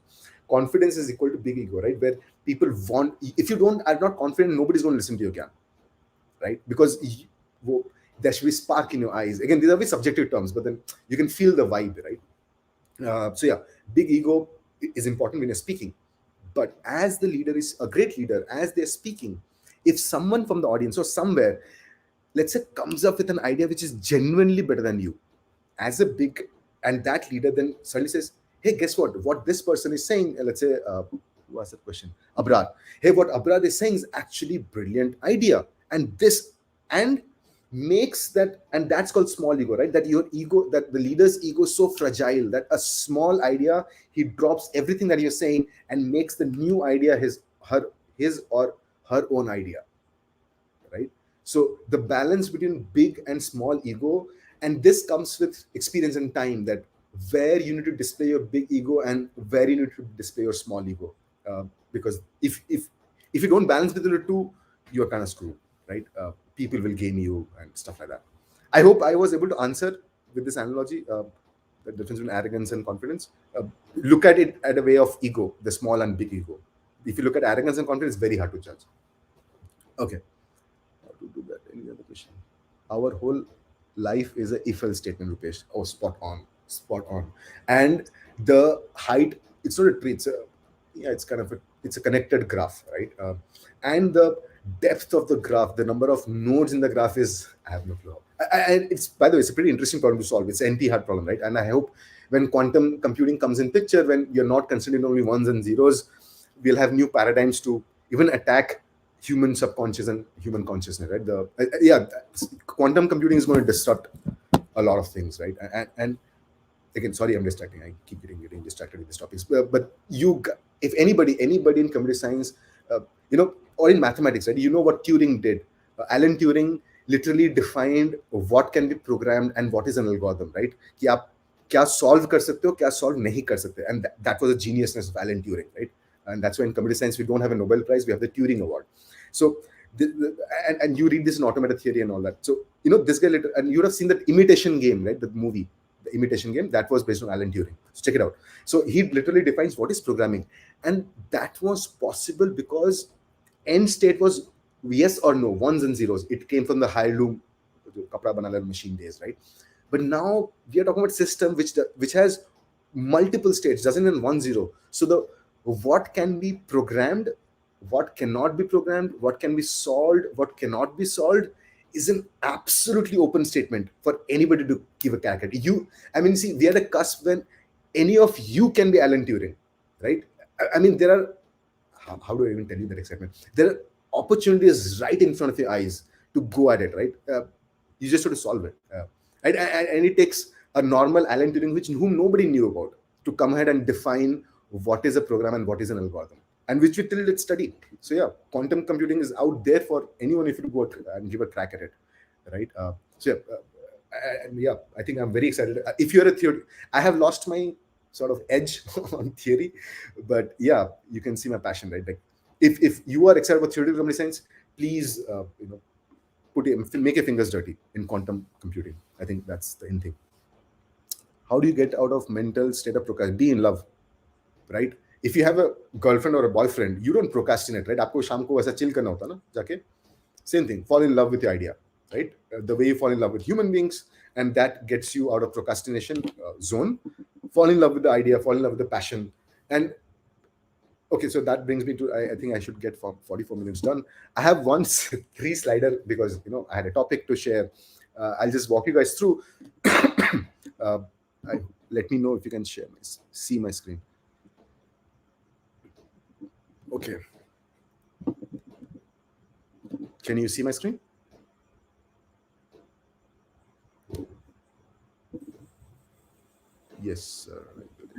Confidence is equal to big ego, right? Where people want, if you are not confident, nobody's going to listen to your gyan, right? Because there should be spark in your eyes. Again, these are very subjective terms, but then you can feel the vibe, right? So yeah, big ego is important when you're speaking. But as the leader is a great leader, as they're speaking, if someone from the audience or somewhere, let's say, comes up with an idea which is genuinely better than you, as a big, and that leader then suddenly says, hey, guess what this person is saying, let's say, who asked that question? Abrar. Hey, what Abrar is saying is actually brilliant idea, and makes that, and that's called small ego, right? That your ego, that the leader's ego is so fragile that a small idea, he drops everything that you're saying and makes the new idea his or her own idea, right? So the balance between big and small ego, and this comes with experience and time, that where you need to display your big ego and where you need to display your small ego, because if you don't balance between the two, you're kind of screwed, right? People will game you and stuff like that. I hope I was able to answer with this analogy the difference between arrogance and confidence. Look at it at a way of ego, the small and big ego. If you look at arrogance and confidence, it's very hard to judge. Okay, how to do that? Any other question? Our whole life is a if-else statement, Rupesh. Oh, spot on. And the height, it's not a tree, it's kind of it's a connected graph, right? And the depth of the graph, the number of nodes in the graph is, I have no clue. And it's, by the way, it's a pretty interesting problem to solve. It's an NP hard problem, right? And I hope when quantum computing comes in picture, when you're not considering only ones and zeros, we'll have new paradigms to even attack human subconscious and human consciousness, right? Quantum computing is going to disrupt a lot of things, right? And again, sorry, I'm distracting. I keep getting distracted with these topics. But if anybody in computer science, or in mathematics, right? You know what Turing did. Alan Turing literally defined what can be programmed and what is an algorithm, right? कि आप क्या solve कर सकते हो, क्या solve नहीं कर सकते. And that was the geniusness of Alan Turing, right? And that's why in computer science we don't have a Nobel Prize, we have the Turing Award. So and you read this in automated theory and all that. So this guy and you would have seen that Imitation Game, right? The movie, The Imitation Game, that was based on Alan Turing. So check it out. So he literally defines what is programming, and that was possible because end state was yes or no, ones and zeros. It came from the Heirloom kapda banala machine days, right? But now we are talking about system which has multiple states, doesn't even 1 0. So the what can be programmed, what cannot be programmed, what can be solved, what cannot be solved is an absolutely open statement for anybody to give a crack at. See, we are at a cusp when any of you can be Alan Turing, right? There are, how do I even tell you that excitement? There are opportunities right in front of your eyes to go at it, right? You just have to solve it. And it takes a normal Alan Turing, whom nobody knew about, to come ahead and define what is a program and what is an algorithm, and which we till did study. So yeah, quantum computing is out there for anyone if you go and give a crack at it, right? I think I'm very excited. If you're a theory, I have lost my sort of edge on theory, but yeah, you can see my passion, right? Like if you are excited about theoretical computer science, please make your fingers dirty in quantum computing. I think that's the in thing. How do you get out of mental state of procrastination? Be in love, right? If you have a girlfriend or a boyfriend, you don't procrastinate, right? आपको शाम को ऐसा chill करना होता ना जाके. Same thing, fall in love with your idea, right? The way you fall in love with human beings, and that gets you out of procrastination zone. Fall in love with the idea, fall in love with the passion, and Okay, so that brings me to, I think I should get 44 minutes done. I have one three slider because I had a topic to share. I'll just walk you guys through. uh, Let me know if you can see my screen. Okay, can you see my screen? Yes, sir.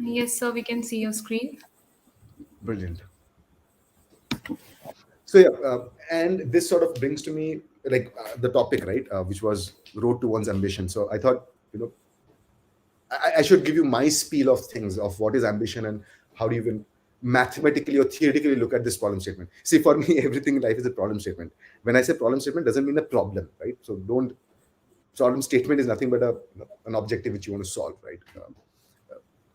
Yes, sir, we can see your screen. Brilliant. So yeah, and this sort of brings to me like the topic, right, which was road to one's ambition. So I thought, I should give you my spiel of things of what is ambition and how do you even mathematically or theoretically look at this problem statement. See, for me, everything in life is a problem statement. When I say problem statement, doesn't mean a problem, right? So don't problem statement is nothing but an objective which you want to solve, right?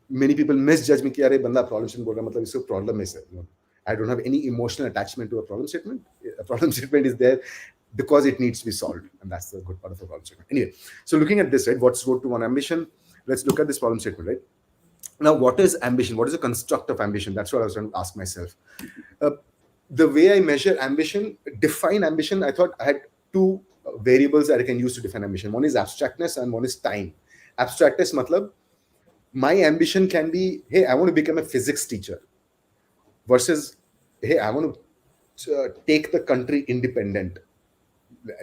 Many people misjudge me कि अरे बंदा problem statement बोल रहा है मतलब इसको problem है sir. I don't have any emotional attachment to a problem statement. A problem statement is there because it needs to be solved, and that's the good part of a problem statement. Anyway, so looking at this, right, what's road to one ambition? Let's look at this problem statement, right? Now, what is ambition? What is the construct of ambition? That's what I was trying to ask myself. The way I measure ambition, define ambition, I thought I had two variables that I can use to define ambition. One is abstractness and one is time. Abstractness matlab, my ambition can be, hey, I want to become a physics teacher, versus, hey, I want to take the country independent.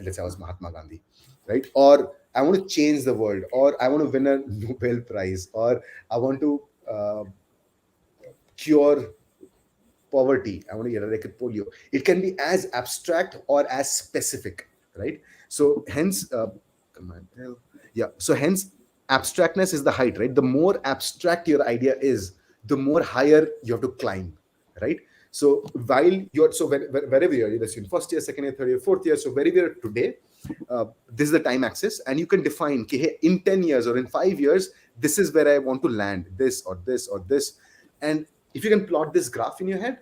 Let's say I was Mahatma Gandhi, right? Or I want to change the world, or I want to win a Nobel Prize, or I want to cure poverty. I want to eradicate polio. It can be as abstract or as specific, right? So hence, So hence, abstractness is the height, right? The more abstract your idea is, the more higher you have to climb, right? So while you're wherever you're, either in first year, second year, third year, fourth year, so wherever you're today, this is the time axis, and you can define hey, in 10 years or in 5 years, this is where I want to land, this or this or this. And if you can plot this graph in your head,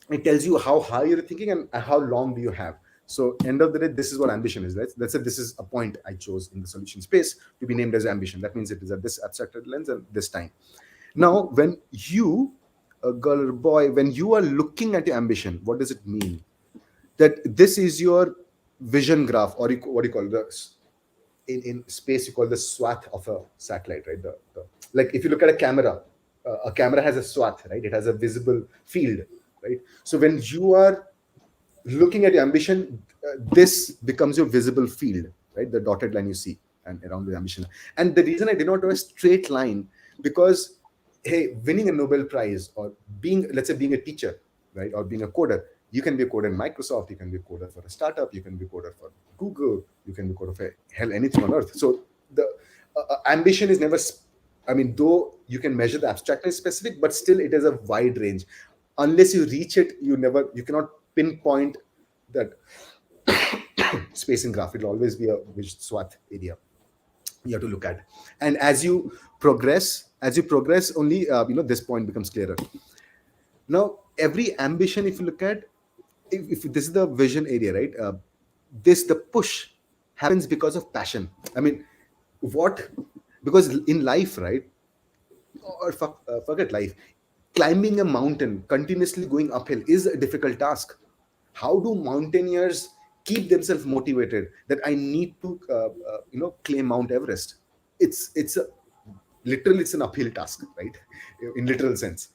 it tells you how high you're thinking and how long do you have. So end of the day, this is what ambition is. Let's say this is a point I chose in the solution space to be named as ambition. That means it is at this abstracted lens and this time. Now, when you, a girl or boy, when you are looking at your ambition, what does it mean? That this is your vision graph, or what do you call this? In space, you call the swath of a satellite, right? Like if you look at a camera has a swath, right? It has a visible field, right? So when you are looking at your ambition, this becomes your visible field, right? The dotted line you see and around the ambition. And the reason I did not draw a straight line, because hey, winning a Nobel Prize or let's say being a teacher, right, or being a coder, you can be a coder in Microsoft, you can be a coder for a startup, you can be a coder for Google, you can be a coder for hell, anything on earth. So the ambition is never, though you can measure the abstractness specific, but still it is a wide range. Unless you reach it, you cannot pinpoint that spacing graph. It'll always be a which swath area you have to look at. And as you progress, only this point becomes clearer. Now, every ambition, if you look at, if this is the vision area, right? The push happens because of passion. Because in life, right? Or forget life. Climbing a mountain, continuously going uphill, is a difficult task. How do mountaineers keep themselves motivated that I need to, claim Mount Everest? It's it's an uphill task, right? In literal sense.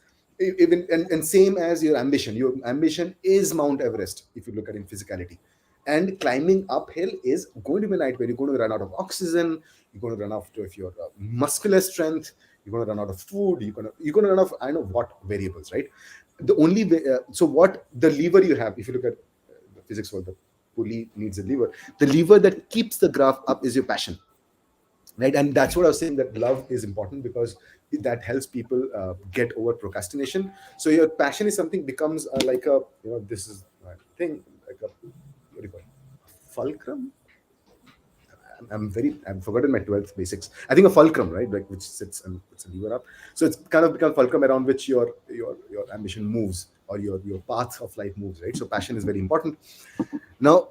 Even and same as your ambition. Your ambition is Mount Everest if you look at it in physicality. And climbing uphill is going to be a nightmare. You're going to run out of oxygen. You're going to run out of your muscular strength. You're going to run out of food. You're going to run out of I know what variables, right? The only way, so what the lever you have, if you look at the physics world, the pulley needs a lever. The lever that keeps the graph up is your passion, right? And that's what I was saying, that love is important because that helps people get over procrastination. So your passion is something becomes like a this is a thing like a what do you call it? Fulcrum. I've forgotten my 12th basics. I think a fulcrum, right? Like which sits and puts a lever up. So it's kind of become fulcrum around which your ambition moves, or your path of life moves, right? So passion is very important. Now,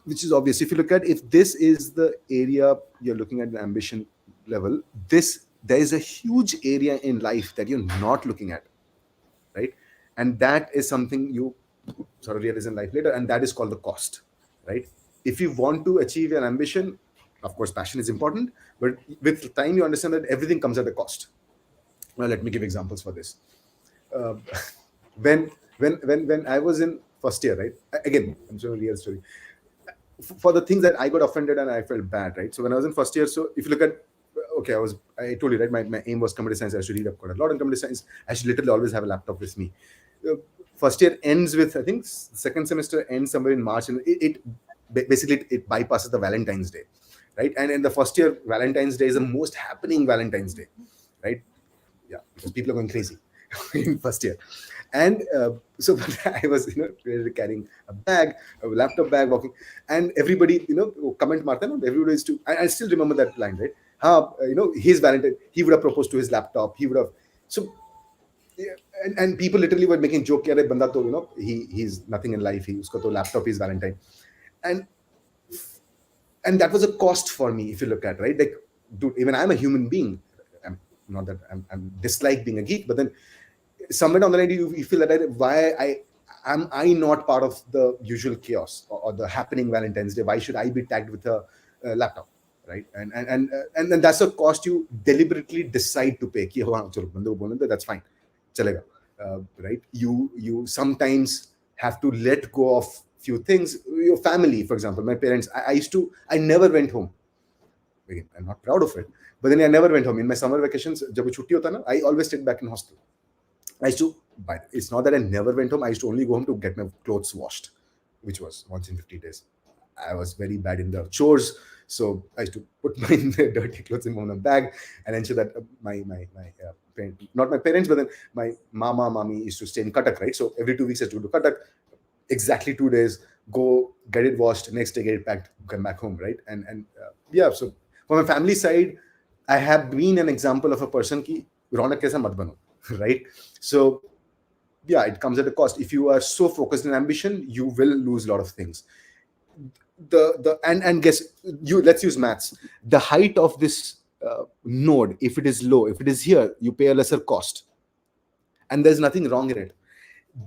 which is obvious. If you look at, if this is the area you're looking at the ambition level, there is a huge area in life that you're not looking at, right? And that is something you sort of realize in life later, and that is called the cost, right? If you want to achieve your ambition, of course passion is important, but with time you understand that everything comes at a cost. Now let me give examples for this. uh, when I was in first year, right? Again, I'm showing a real story. For the things that I got offended and I felt bad, right? So when I was in first year, so if you look at, okay, I told you, right? My aim was computer science. I should read up quite a lot in computer science. I should literally always have a laptop with me. Uh, First year ends with, I think, second semester ends somewhere in March, and basically it bypasses the Valentine's Day, right? And in the first year, Valentine's Day is the most happening Valentine's Day, right? Yeah, because people are going crazy in first year. And so I was, carrying a bag, a laptop bag, walking, and everybody, comment Martha, everybody is to, I still remember that line, right? His Valentine, he would have proposed to his laptop, he would have, so, yeah, and people literally were making joke, "Kya re banda to, he's nothing in life, he uska to laptop is Valentine." And that was a cost for me, if you look at, right? Like, dude, even I'm a human being. I'm not that I'm dislike being a geek, but then somewhere down the line you feel that why am I not part of the usual chaos, or the happening Valentine's Day? Why should I be tagged with a laptop, right? And then that's a cost you deliberately decide to pay. Ki, "हाँ, चलो, बंदे को बोलने दो, that's fine, chalega." Right? You sometimes have to let go of few things. Your family, for example, my parents. I never went home. Again, I'm not proud of it, but then I never went home in my summer vacations. जब वो छुट्टी होता ना, I always stayed back in hostel. I used to, but it's not that I never went home. I used to only go home to get my clothes washed, which was once in 50 days. I was very bad in the chores, so I used to put my dirty clothes in my bag and ensure that not my parents, but then my mommy used to stay in Cuttack, right? So every 2 weeks I used to go to Cuttack, exactly 2 days, go get it washed, next day get it packed, come back home, right? And yeah, so from my family side, I have been an example of a person ki Ronak kaisa mat bano, right? So yeah, it comes at a cost. If you are so focused on ambition, you will lose a lot of things. And guess you, let's use maths. The height of this node, if it is low, if it is here, you pay a lesser cost, and there's nothing wrong in it.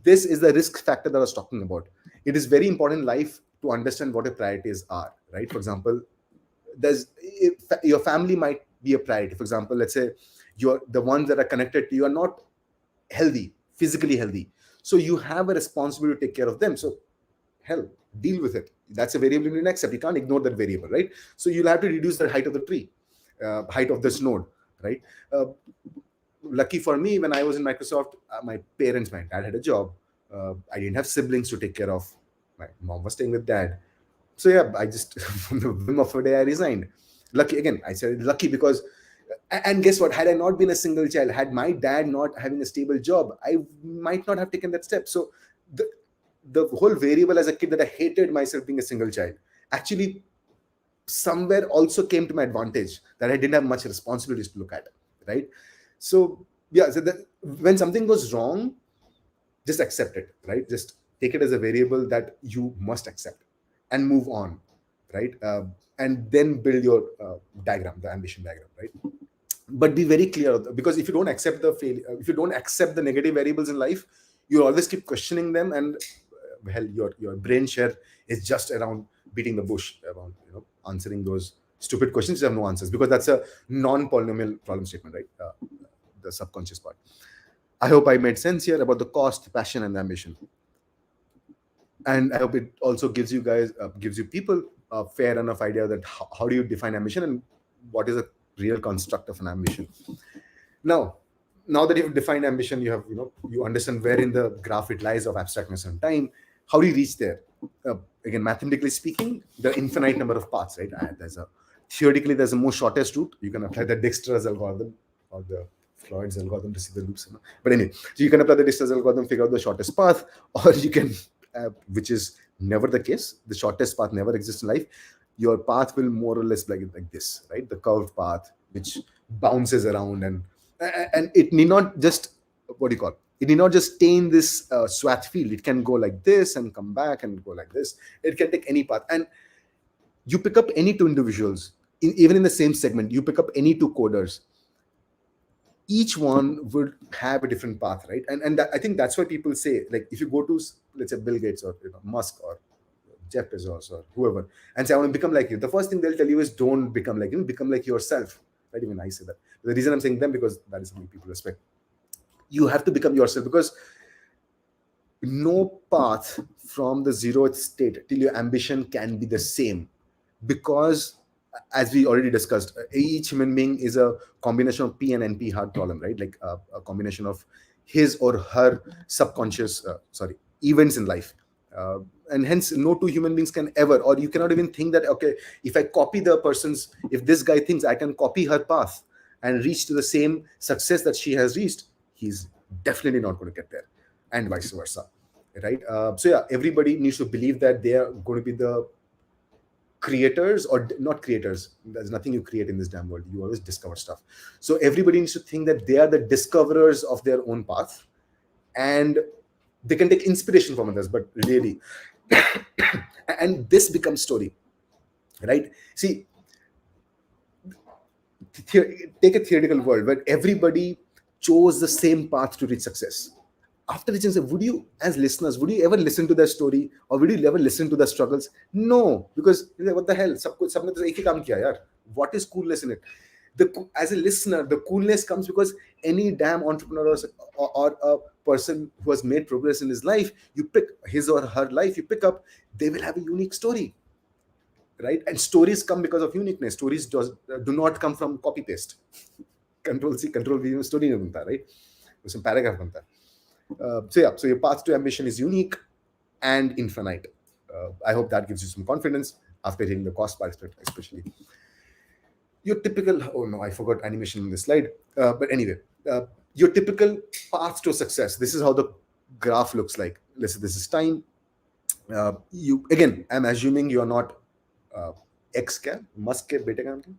This is the risk factor that I was talking about. It is very important in life to understand what your priorities are, right? For example, your family might be a priority. For example, let's say the ones that are connected to you are not physically healthy, so you have a responsibility to take care of them. So hell, deal with it. That's a variable you can accept. You can't ignore that variable, right? So you'll have to reduce the height of the tree, height of this node, right? Lucky for me, when I was in Microsoft, my dad had a job. I didn't have siblings to take care of. My mom was staying with dad. So yeah, I just, from the whim of a day, I resigned. Lucky, again, I said lucky because, and guess what? Had I not been a single child, had my dad not having a stable job, I might not have taken that step. So the whole variable as a kid that I hated myself being a single child, actually somewhere also came to my advantage, that I didn't have much responsibilities to look at, right? So yeah, so when something goes wrong, just accept it, right? Just take it as a variable that you must accept and move on, right? And then build your diagram, the ambition diagram, right? But be very clear, because if you don't accept the failure, if you don't accept the negative variables in life, you always keep questioning them, and hell, your brain share is just around beating the bush, around answering those stupid questions that have no answers, because that's a non-polynomial problem statement, right? The subconscious part. I hope I made sense here about the cost, passion, and ambition. And I hope it also gives you people a fair enough idea that how do you define ambition and what is a real construct of an ambition. Now that you've defined ambition, you have you understand where in the graph it lies of abstractness and time. How do you reach there? Again, mathematically speaking, there are infinite number of paths, right? Theoretically, there's a more shortest route. You can apply the Dijkstra's algorithm or the Floyd's algorithm to see the loops. But anyway, so you can apply the Dijkstra's algorithm, figure out the shortest path, or you can, which is never the case. The shortest path never exists in life. Your path will more or less be like this, right? The curved path, which bounces around, and it need not just, what do you call it? It need not just stay in this swath field. It can go like this and come back and go like this. It can take any path. And you pick up any two individuals, even in the same segment, you pick up any two coders. each one would have a different path, right? And I think that's why people say, like, if you go to, let's say, Bill Gates, or Musk, or Jeff Bezos, or whoever, and say, I want to become like you, the first thing they'll tell you is, don't become like him, become like yourself, right? Even I say that. The reason I'm saying them, because that is something people respect. You have to become yourself, because no path from the zeroth state till your ambition can be the same. Because, as we already discussed, each human being is a combination of P and NP hard problem, right? Like a combination of his or her subconscious events in life. And hence, no two human beings can ever, or you cannot even think that, okay, if I copy the person's, if this guy thinks I can copy her path and reach to the same success that she has reached, he's definitely not going to get there, and vice versa, right? So yeah, everybody needs to believe that they are going to be the creators, or not creators. There's nothing you create in this damn world. You always discover stuff. So everybody needs to think that they are the discoverers of their own path, and they can take inspiration from others, but really, and this becomes story, right? See, take a theoretical world where everybody chose the same path to reach success. After reaching, would you, as listeners, would you ever listen to their story, or would you ever listen to their struggles? No, because what the hell? सबने तो एक ही काम किया यार. What is coolness in it? As a listener, the coolness comes because any damn entrepreneur, or a person who has made progress in his life, you pick his or her life, you pick up, they will have a unique story, right? And stories come because of uniqueness. Stories do not come from copy paste. Control C, Control V, story नहीं बनता, right? उसमें paragraph बनता है. So your path to ambition is unique and infinite. I hope that gives you some confidence after hitting the cost part, especially. Your typical, oh no, I forgot animation in this slide. But anyway, your typical path to success. This is how the graph looks like. Let's say this is time. I'm assuming you are not X क्या Musk के बेटे का नाम क्या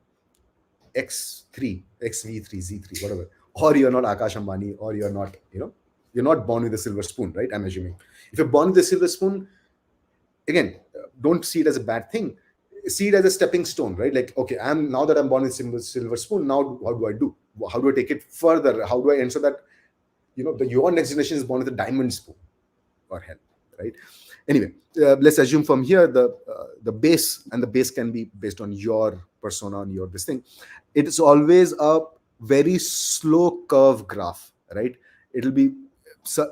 X3, XV3, Z3, whatever. Or you're not Akash Ambani, or you're not, you're not born with a silver spoon, right? I'm assuming. If you're born with a silver spoon, again, don't see it as a bad thing. See it as a stepping stone, right? Like, okay, now that I'm born with silver spoon, now what do I do? How do I take it further? How do I ensure that, your next generation is born with a diamond spoon, or hell, right? Anyway, let's assume from here the base, and the base can be based on your persona, on your this thing. It is always a very slow curve graph, right? It'll be,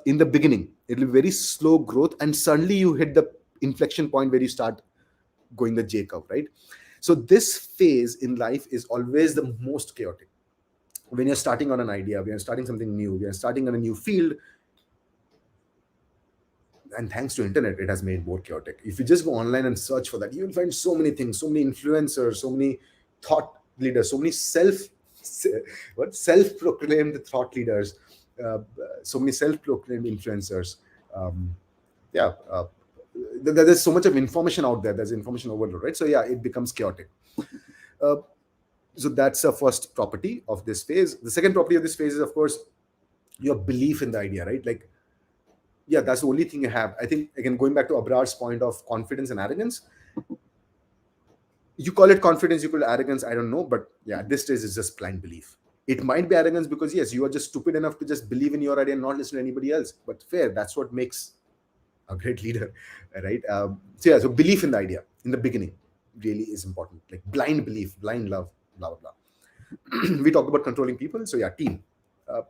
in the beginning, it'll be very slow growth, and suddenly you hit the inflection point where you start going the J curve, right? So this phase in life is always the most chaotic. When you're starting on an idea, when you're starting something new, when you're starting on a new field, and thanks to internet, it has made more chaotic. If you just go online and search for that, you will find so many things, so many influencers, so many thought leaders, so many self-proclaimed thought leaders, so many self-proclaimed influencers. There's so much of information out there. There's information overload, right? So yeah, it becomes chaotic. So that's the first property of this phase. The second property of this phase is, of course, your belief in the idea, right? Like, yeah, that's the only thing you have. I think, again, going back to Abrar's point of confidence and arrogance, you call it confidence, you call it arrogance, I don't know, but yeah, at this stage it's just blind belief. It might be arrogance because, yes, you are just stupid enough to just believe in your idea and not listen to anybody else. But fair, that's what makes a great leader, right? So belief in the idea in the beginning really is important. Like blind belief, blind love, blah, blah, blah. We talked about controlling people. So yeah, team.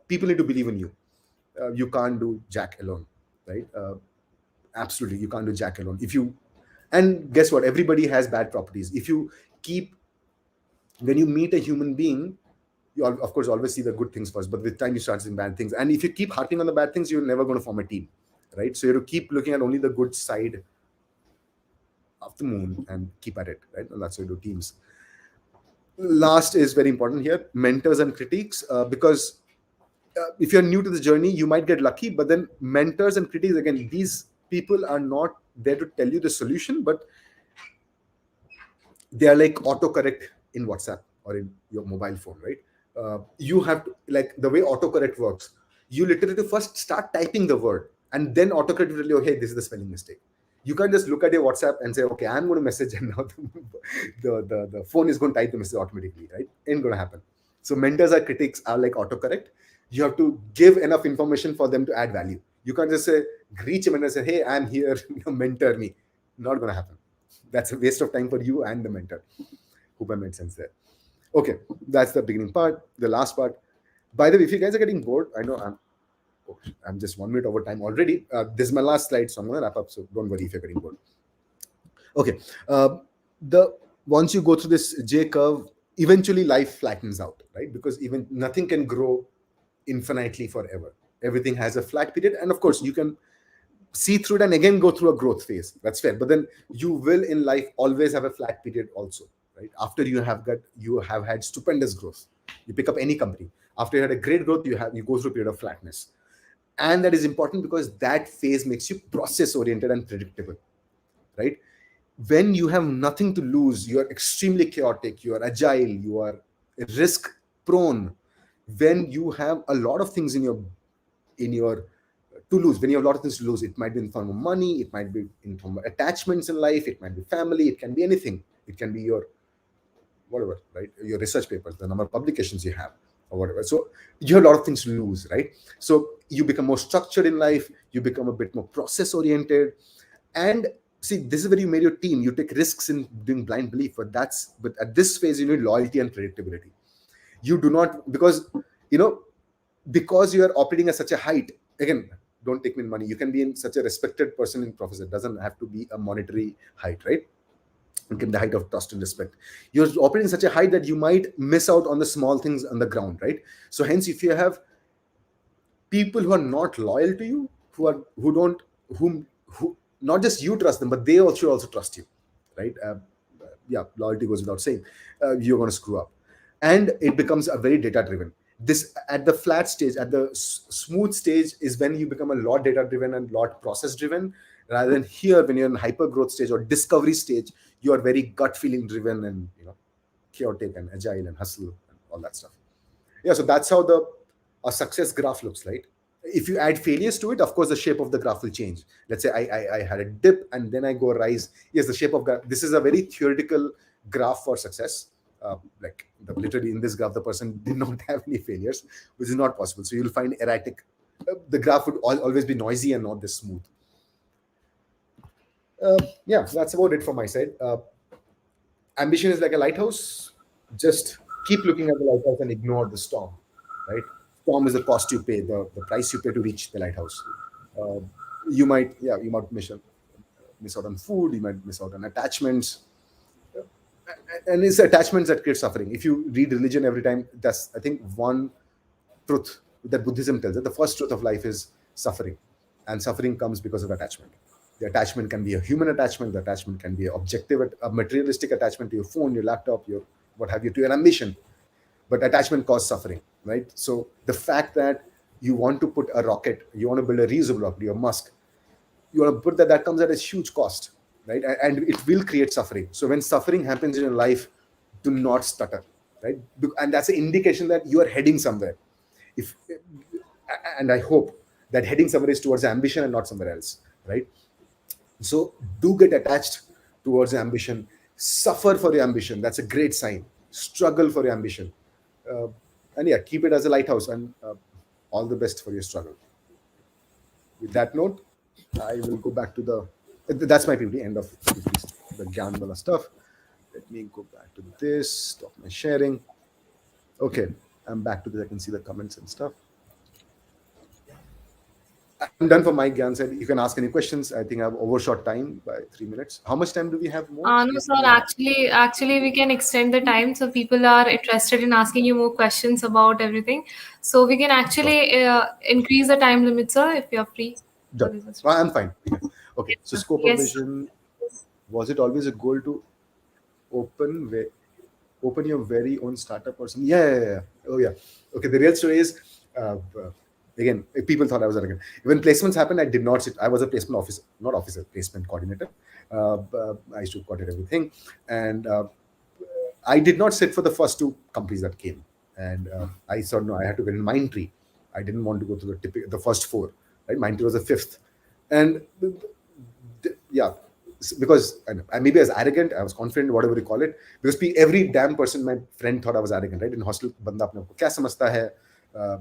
People need to believe in you. You can't do jack alone, right? Absolutely, you can't do jack alone. And guess what? Everybody has bad properties. When you meet a human being, you of course always see the good things first, but with time you start seeing bad things. And if you keep harping on the bad things, you're never going to form a team, right? So you have to keep looking at only the good side of the moon and keep at it, right? And that's how you do teams. Last is very important here, mentors and critiques, because if you're new to the journey, you might get lucky, but then mentors and critics, again, these people are not there to tell you the solution, but they are like autocorrect in WhatsApp or in your mobile phone, right? You have to, like the way autocorrect works, you literally first start typing the word and then autocorrect will tell you, hey, this is the spelling mistake. You can't just look at your WhatsApp and say, okay, I'm going to message, and now the phone is going to type the message automatically, right? Ain't going to happen. So mentors are critics are like autocorrect. You have to give enough information for them to add value. You can't just say, reach a mentor and say, hey, I'm here, mentor me. Not going to happen. That's a waste of time for you and the mentor. Hope I made sense there. Okay, that's the beginning part. The last part. By the way, if you guys are getting bored, I know I'm just 1 minute over time already. This is my last slide, so I'm going to wrap up. So don't worry if you're getting bored. Okay. The once you go through this J curve, eventually life flattens out, right? Because even nothing can grow infinitely forever. Everything has a flat period, and of course, you can see through it and again go through a growth phase. That's fair. But then you will in life always have a flat period also, right? After you have had stupendous growth. You pick up any company. After you had a great growth, you go through a period of flatness. And that is important because that phase makes you process oriented and predictable, right? When you have nothing to lose, you are extremely chaotic, you are agile, you are risk prone. When you have a lot of things in your to lose, when you have a lot of things to lose, it might be in form of money, it might be in form of attachments in life, it might be family, it can be anything. It can be your whatever, right? Your research papers, the number of publications you have, or whatever. So you have a lot of things to lose, right? So you become more structured in life, you become a bit more process oriented. And see, this is where you made your team. You take risks in doing blind belief, but at this phase you need loyalty and predictability. You do not, because you are operating at such a height. Again, don't take me in money. You can be in such a respected person in professor. It doesn't have to be a monetary height, right? It can be the height of trust and respect. You're operating such a height that you might miss out on the small things on the ground, right? So hence, if you have people who are not loyal to you, who not just you trust them, but they also trust you, right? Loyalty goes without saying. You're going to screw up, and it becomes a very data driven. This at the flat stage, at the smooth stage, is when you become a lot data driven and lot process driven, rather than here when you're in hyper growth stage or discovery stage, you are very gut feeling driven and chaotic and agile and hustle and all that stuff. Yeah, so that's how a success graph looks like. If you add failures to it, of course the shape of the graph will change. Let's say I had a dip and then I go rise. Yes, the shape of graph. This is a very theoretical graph for success. Literally in this graph, the person did not have any failures, which is not possible. So you'll find erratic. The graph would always be noisy and not this smooth. That's about it from my side. Ambition is like a lighthouse. Just keep looking at the lighthouse and ignore the storm, right? Storm is the cost you pay, the price you pay to reach the lighthouse. You might miss out on food, you might miss out on attachments. And it's attachments that create suffering. If you read religion every time, that's, I think, one truth that Buddhism tells, that the first truth of life is suffering. And suffering comes because of attachment. The attachment can be a human attachment, the attachment can be an objective, a materialistic attachment to your phone, your laptop, your what have you, to your ambition. But attachment causes suffering, right? So the fact that you want to put a rocket, you want to build a reusable rocket, your Musk, you want to put that comes at a huge cost, right? And it will create suffering. So when suffering happens in your life, do not stutter, right? And that's an indication that you are heading somewhere. And I hope that heading somewhere is towards ambition and not somewhere else, right? So do get attached towards ambition. Suffer for your ambition. That's a great sign. Struggle for your ambition. Keep it as a lighthouse, and all the best for your struggle. With that note, I will go back to that's my PPT, end of the Gyanbala stuff. Let me go back to this, stop my sharing. Okay, I'm back to this. I can see the comments and stuff. I'm done for my Gyan side. You can ask any questions. I think I've overshot time by 3 minutes. How much time do we have more? No, sir. Actually, we can extend the time, so people are interested in asking you more questions about everything. So we can actually increase the time limit, sir, if you're free. I'm fine. Okay. So scope of vision. Was it always a goal to open your very own startup or something? Yeah. Oh yeah. Okay. The real story is. Again, people thought I was arrogant. When placements happened, I did not sit. I was a placement placement coordinator. I used to coordinate everything. And I did not sit for the first 2 companies that came. And I thought, no, I had to get in Mindtree. I didn't want to go through the first 4. Right? Mindtree was the 5th. And because I maybe I was arrogant, I was confident, whatever you call it, because every damn person, my friend, thought I was arrogant, right? In hostel, banda apne ko kya samajhta hai, uh,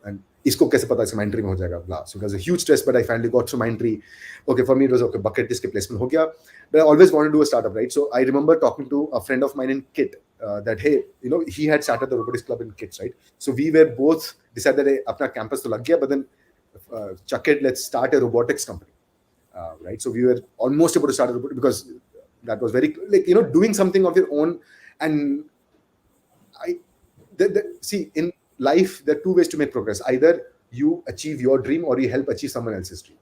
and isko kaise pata iska mind tree mein ho jayega, blah. So it was a huge stress, but I finally got through mind tree. Okay, for me it was okay, bucket list ke placement ho gaya, but I always wanted to do a startup, right? So I remember talking to a friend of mine in KIT, that hey, he had started the robotics club in KITs, right? So we were both decided that hey, apna campus to lag gaya, but then chuck it, let's start a robotics company. Right, so we were almost about to start a robot, because that was very like doing something of your own. And see, in life there are two ways to make progress: either you achieve your dream or you help achieve someone else's dream.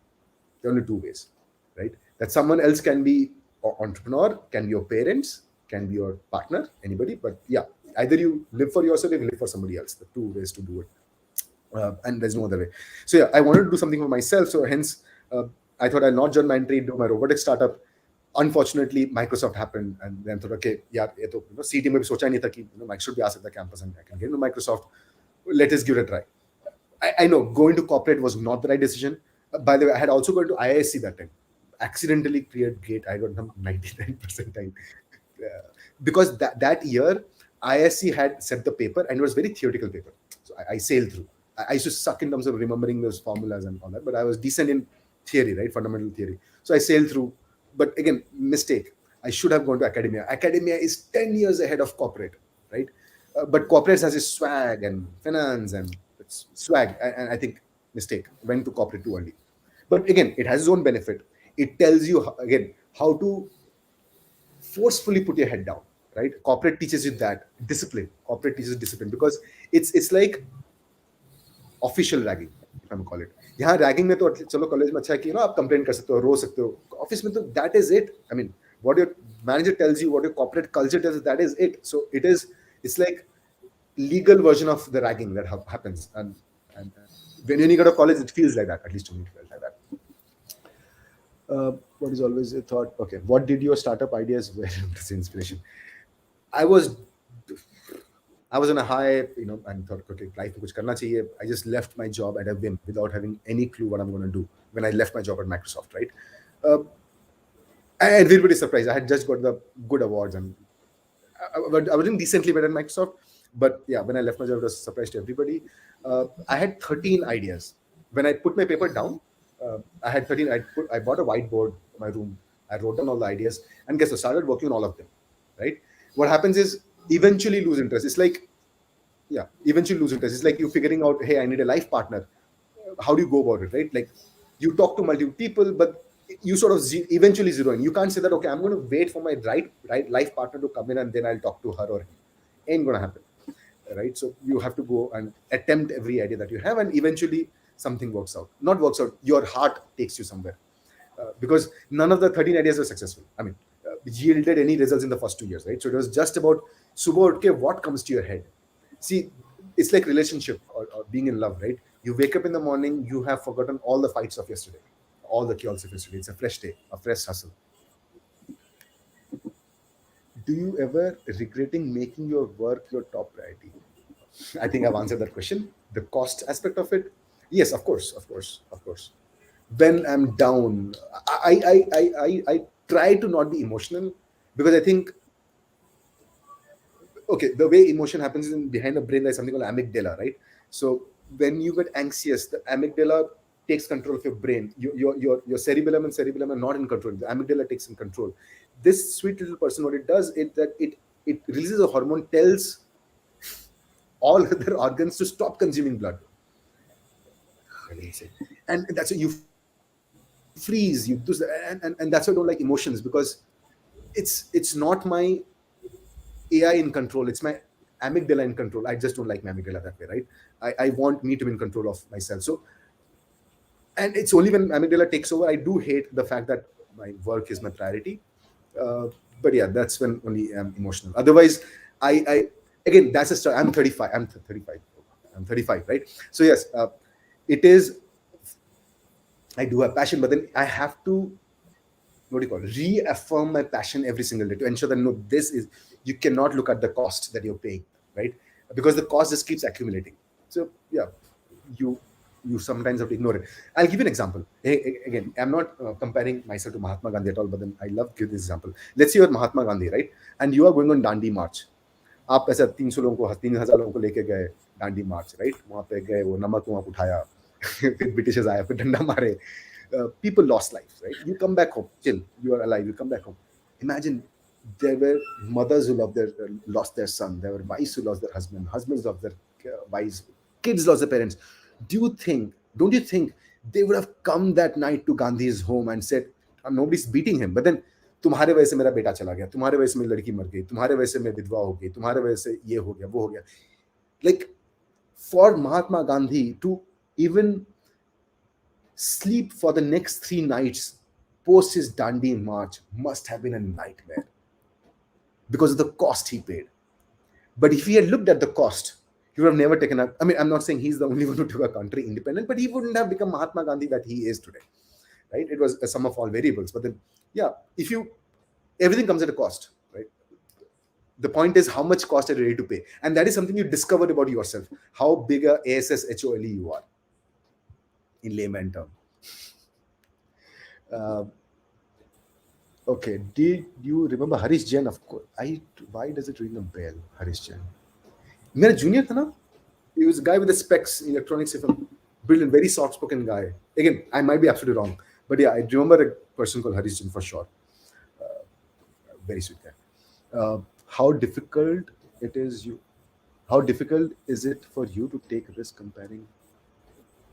There are only two ways, right? That someone else can be an entrepreneur, can be your parents, can be your partner, anybody. But yeah, either you live for yourself or you live for somebody else. The two ways to do it. And there's no other way. So yeah, I wanted to do something for myself. So hence, I thought I'll not join Mindtree, do my robotics startup. Unfortunately, Microsoft happened, and then thought, okay, yeah, ये तो CET में भी सोचा नहीं था कि Mike should be asked at the campus and I can get into Microsoft. Let us give it a try. I know going to corporate was not the right decision. By the way, I had also gone to IISc that time. Accidentally cleared gate. I got some 99% time. Because that year, IISc had set the paper, and it was very theoretical paper. So I sailed through. I used to suck in terms of remembering those formulas and all that, but I was decent in theory, right? Fundamental theory. So I sailed through. But again, mistake. I should have gone to academia. Academia is 10 years ahead of corporate, right? But corporate has its swag and finance and it's swag. And I think mistake. Went to corporate too early. But again, it has its own benefit. It tells you, again, how to forcefully put your head down, right? Corporate teaches you that discipline. Corporate teaches discipline because it's like official ragging, if I'm call it. यहाँ ragging में तो चलो college में अच्छा है कि आप complain कर सकते हो, रो सकते हो. ऑफिस में तो that is it. I mean what your manager tells you, what your corporate culture tells you, that is it. So it's like legal version of the ragging that happens. And when you go to college, it feels like that. At least to me, it felt like that. What is always a thought? Okay, what did your startup ideas were this inspiration? I was on a high, and thought, okay, life mein kuch karna chahiye. I just left my job at a whim without having any clue what I'm going to do when I left my job at Microsoft, right? And everybody's surprised. I had just got the good awards and I was doing decently better at Microsoft. But yeah, when I left my job, it was a surprise to everybody. I had 13 ideas. When I put my paper down, I had 13. I bought a whiteboard in my room. I wrote down all the ideas and guess what? Started working on all of them, right? What happens is eventually lose interest. It's like, eventually lose interest. It's like you figuring out, hey, I need a life partner. How do you go about it, right? Like you talk to multiple people, but you sort of eventually zero in. You can't say that, okay, I'm going to wait for my right life partner to come in and then I'll talk to her or him. Ain't going to happen, right? So you have to go and attempt every idea that you have, and eventually something works out. Not works out, your heart takes you somewhere. Because none of the 13 ideas were successful. I mean, yielded any results in the first 2 years, right? So it was just about subah utke, what comes to your head. See, it's like relationship or being in love, right? You wake up in the morning, you have forgotten all the fights of yesterday, all the chaos of yesterday. It's a fresh day, a fresh hustle. Do you ever regretting making your work your top priority? I think I've answered that question. The cost aspect of it, yes, of course. When I'm down, I try to not be emotional, because I think, okay, the way emotion happens is behind the brain, there's something called amygdala, right? So when you get anxious, the amygdala takes control of your brain. Your cerebellum and cerebellum are not in control. The amygdala takes in control. This sweet little person, what it does is that it releases a hormone, tells all other organs to stop consuming blood. And that's why you freeze, you do, and that's why I don't like emotions, because it's not my AI in control, it's my amygdala in control. I just don't like my amygdala that way, right? I want me to be in control of myself. So, and it's only when amygdala takes over, I do hate the fact that my work is my priority. But yeah, that's when only I'm emotional. Otherwise, I again, that's a story. I'm 35. I'm 35, right? So yes, it is. I do have passion, but then I have to, what do you call it, reaffirm my passion every single day to ensure that no, this is, you cannot look at the cost that you're paying, right? Because the cost just keeps accumulating. So yeah, you you sometimes have to ignore it. I'll give you an example. Again, I'm not comparing myself to Mahatma Gandhi at all, but then I love give this example. Let's say you're Mahatma Gandhi, right? And you are going on Dandi March. आप ऐसा 300 लोगों को 3000 लोगों को लेके गए डांडी मार्च, right? वहां पे गए, वो नमक वहां उठाया, फिर ब्रिटिशर्स आया, फिर डंडा मारे, people lost life, right? You come back home, chill, you are alive, you come back home. Imagine there were mothers who lost their son, there were wives who lost their husbands lost their wives, kids lost their parents. Don't you think they would have come that night to Gandhi's home and said, nobody's beating him, but then तुम्हारे वजह से मेरा बेटा चला गया, तुम्हारे वजह से मेरी लड़की मर गई, तुम्हारे वजह से मैं विधवा हो गई, तुम्हारे वजह से ये हो गया, वो हो गया. Like, for Mahatma Gandhi to even sleep for the next 3 nights post his Dandi march must have been a nightmare because of the cost he paid. But if he had looked at the cost, he would have never taken up. I mean, I'm not saying he's the only one who took a country independent, but he wouldn't have become Mahatma Gandhi that he is today, right? It was a sum of all variables. But then, yeah, everything comes at a cost, right? The point is how much cost are you ready to pay, and that is something you discovered about yourself. How big a ASSHOLE you are, in layman term. Okay, did you remember Harish Jain? Of course. Why does it ring a bell, Harish Jain? मेरा junior था ना? He was a guy with the specs, electronics, brilliant, very soft-spoken guy. Again, I might be absolutely wrong, but yeah, I remember a person called Harish Jain for sure. Very sweet guy. How difficult is it for you to take risk comparing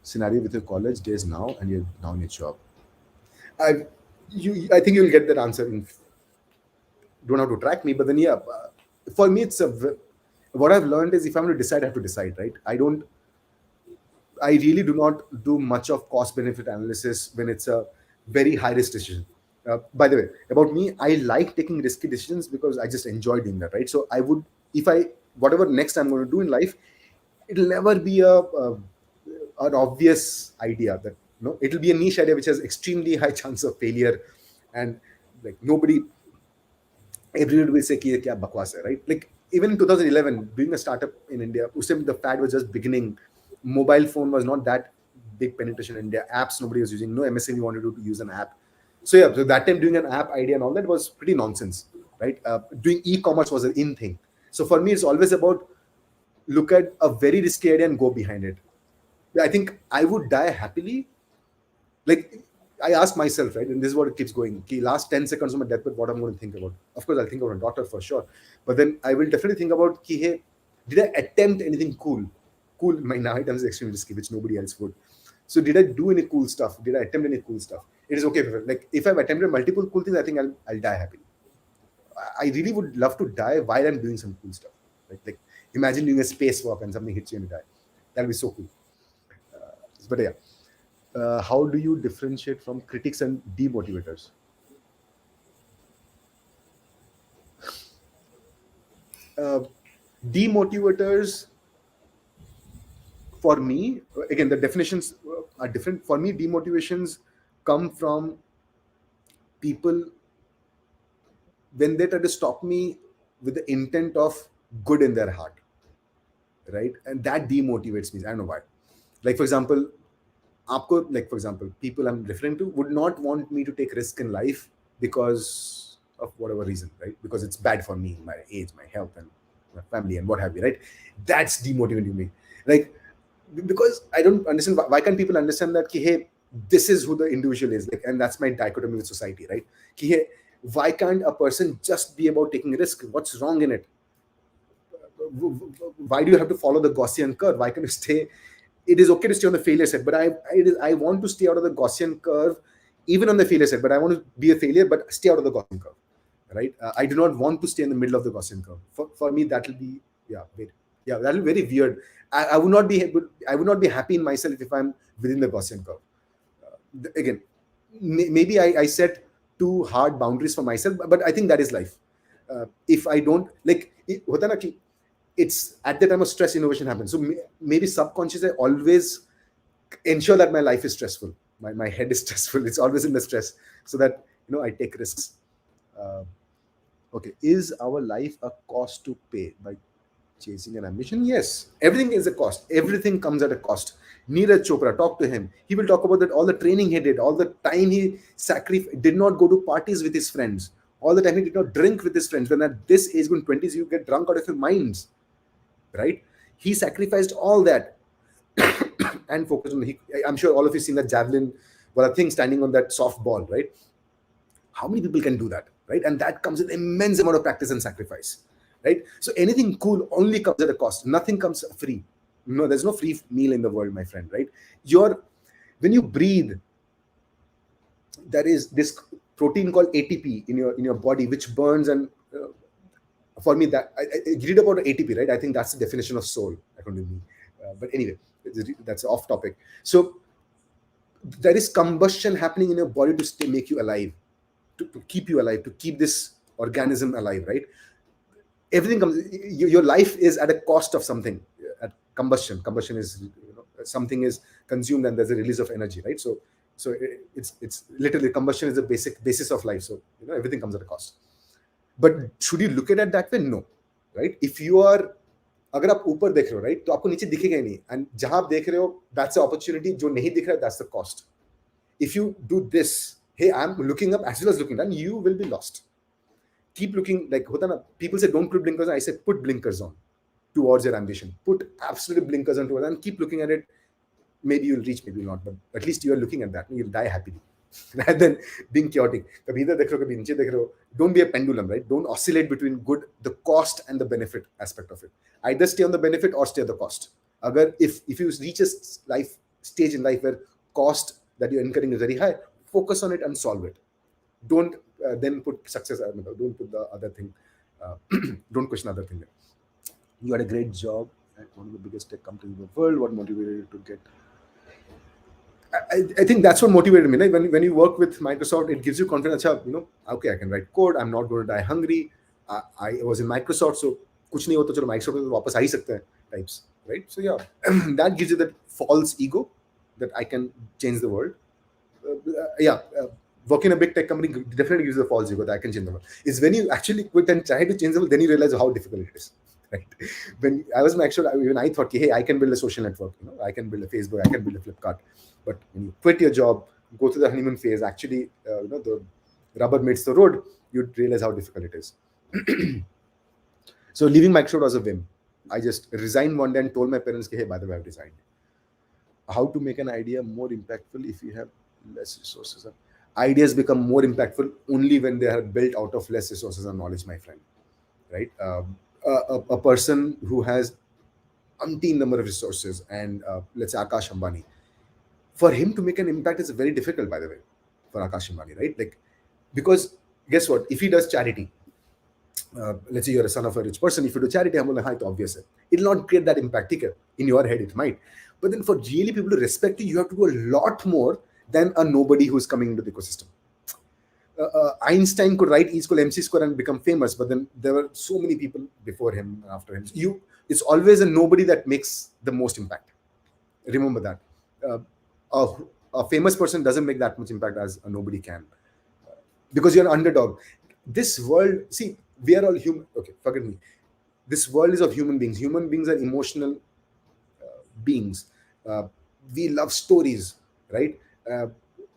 scenario with your college days now and you're now in your job? I think you'll get that answer. Don't have to track me, but then yeah, for me it's what I've learned is if I'm going to decide, I have to decide, right? I really do not do much of cost benefit analysis when it's a very high risk decision. By the way, about me, I like taking risky decisions because I just enjoy doing that, right? So whatever next I'm going to do in life, it'll never be an obvious idea that, it'll be a niche idea which has extremely high chance of failure, and like everyone will say ki ye kya bakwas hai, right? Like even in 2011, doing a startup in India, the fad was just beginning. Mobile phone was not that big penetration in India. Apps nobody was using. No MSME wanted to use an app. So yeah, so that time doing an app idea and all that was pretty nonsense, right? Doing e-commerce was an in thing. So for me, it's always about look at a very risky idea and go behind it. I think I would die happily. Like I ask myself, right, and this is what it keeps going. Last 10 seconds of my deathbed, what I'm going to think about. Of course, I'll think about a daughter for sure, but then I will definitely think about, hey, did I attempt anything cool? Cool, my night is extremely risky, which nobody else would. So did I do any cool stuff? Did I attempt any cool stuff? It is okay. Like if I've attempted multiple cool things, I think I'll die happily. I really would love to die while I'm doing some cool stuff. Like imagine doing a spacewalk and something hits you and you die. That'll be so cool. But yeah, how do you differentiate from critics and demotivators? Demotivators, for me, again, the definitions are different. For me, demotivations come from people when they try to stop me with the intent of good in their heart, right? And that demotivates me. I don't know why. Like for example, people I'm referring to would not want me to take risk in life because of whatever reason, right? Because it's bad for me, my age, my health, and my family, and what have you, right? That's demotivating me. Like, because I don't understand why can't people understand that, hey, this is who the individual is, like, and that's my dichotomy with society, right? Hey, why can't a person just be about taking risk? What's wrong in it? Why do you have to follow the Gaussian curve? Why can't you stay? It is okay to stay on the failure side, but I want to stay out of the Gaussian curve, even on the failure side. But I want to be a failure, but stay out of the Gaussian curve, right? I do not want to stay in the middle of the Gaussian curve. For me, that will be that'll be very weird. I would not be happy in myself if I'm within the Gaussian curve. Again, maybe I set too hard boundaries for myself, but I think that is life. If I don't it's at the time of stress, innovation happens. So maybe subconsciously, I always ensure that my life is stressful. My head is stressful. It's always in the stress, so that I take risks. Okay, is our life a cost to pay? By chasing an ambition? Yes, everything is a cost. Everything comes at a cost. Neeraj Chopra, talk to him. He will talk about that all the training he did, all the time he did not go to parties with his friends, all the time he did not drink with his friends. When at this age, in 20s, you get drunk out of your minds, right? He sacrificed all that and focused on. I'm sure all of you seen that javelin, well, a thing standing on that soft ball, right? How many people can do that, right? And that comes with immense amount of practice and sacrifice, right? So anything cool only comes at a cost. Nothing comes free. No, there's no free meal in the world, my friend, right? When you breathe, there is this protein called ATP in your body, which burns. And for me, that I read about ATP, right? I think that's the definition of soul, according to me. But anyway, that's off topic. So there is combustion happening in your body to make you alive, to keep you alive, to keep this organism alive, right? Everything comes. Your life is at a cost of something. At combustion is, something is consumed and there's a release of energy, right? So it's literally, combustion is the basis of life. So everything comes at a cost. But should you look at it that way? No, right? If you are, अगर आप ऊपर देख रहे हो, right, तो आपको नीचे दिखेगा ही नहीं. And जहां आप देख रहे हो, that's the opportunity. जो नहीं दिख रहा, that's the cost. If you do this, hey, I'm looking up as well as looking down, you will be lost. Keep looking. Like hota na, people say don't put blinkers on. I say put blinkers on towards your ambition. Put absolute blinkers on towards, and keep looking at it. Maybe you'll reach, maybe you'll not, but at least you are looking at that. You'll die happily rather than being chaotic. Kabhi idhar dekh rahe ho, kabhi niche dekh rahe ho. Don't be a pendulum, right? Don't oscillate between the cost and the benefit aspect of it. Either stay on the benefit or stay on the cost. If you reach a stage in life where cost that you're incurring is very high, focus on it and solve it. Don't then put success. Don't put the other thing. Don't question other thing. You had a great job at one of the biggest tech companies in the world. What motivated you to get? I think that's what motivated me. Like when you work with Microsoft, it gives you confidence. Okay, I can write code. I'm not going to die hungry. I was in Microsoft, so कुछ नहीं होता, चलो Microsoft में वापस आ ही सकते हैं types, right? So yeah, that gives you that false ego that I can change the world. Working in a big tech company definitely gives you the false ego that I can change the world. It's when you actually quit and try to change the world, then you realize how difficult it is. Right? When I was in Microsoft, even I thought, hey, I can build a social network. I can build a Facebook, I can build a Flipkart. But when you quit your job, go through the honeymoon phase, actually, the rubber meets the road, you'd realize how difficult it is. So leaving Microsoft was a whim. I just resigned one day and told my parents, hey, by the way, I've resigned. How to make an idea more impactful if you have less resources? Ideas become more impactful only when they are built out of less resources and knowledge, my friend. Right? A person who has umpteen number of resources and let's say Akash Ambani, for him to make an impact is very difficult, by the way, for Akash Ambani, right? Like, because guess what? If he does charity, let's say you're a son of a rich person, if you do charity, it's obvious. It will not create that impact. In your head, it might. But then for really people to respect you have to do a lot more than a nobody who's coming into the ecosystem. Einstein could write E equal MC square and become famous, but then there were so many people before him and after him. It's always a nobody that makes the most impact. Remember that. A famous person doesn't make that much impact as a nobody can. Because you're an underdog. This world, see, we are all human. Okay, forgive me. This world is of human beings. Human beings are emotional beings. We love stories, right?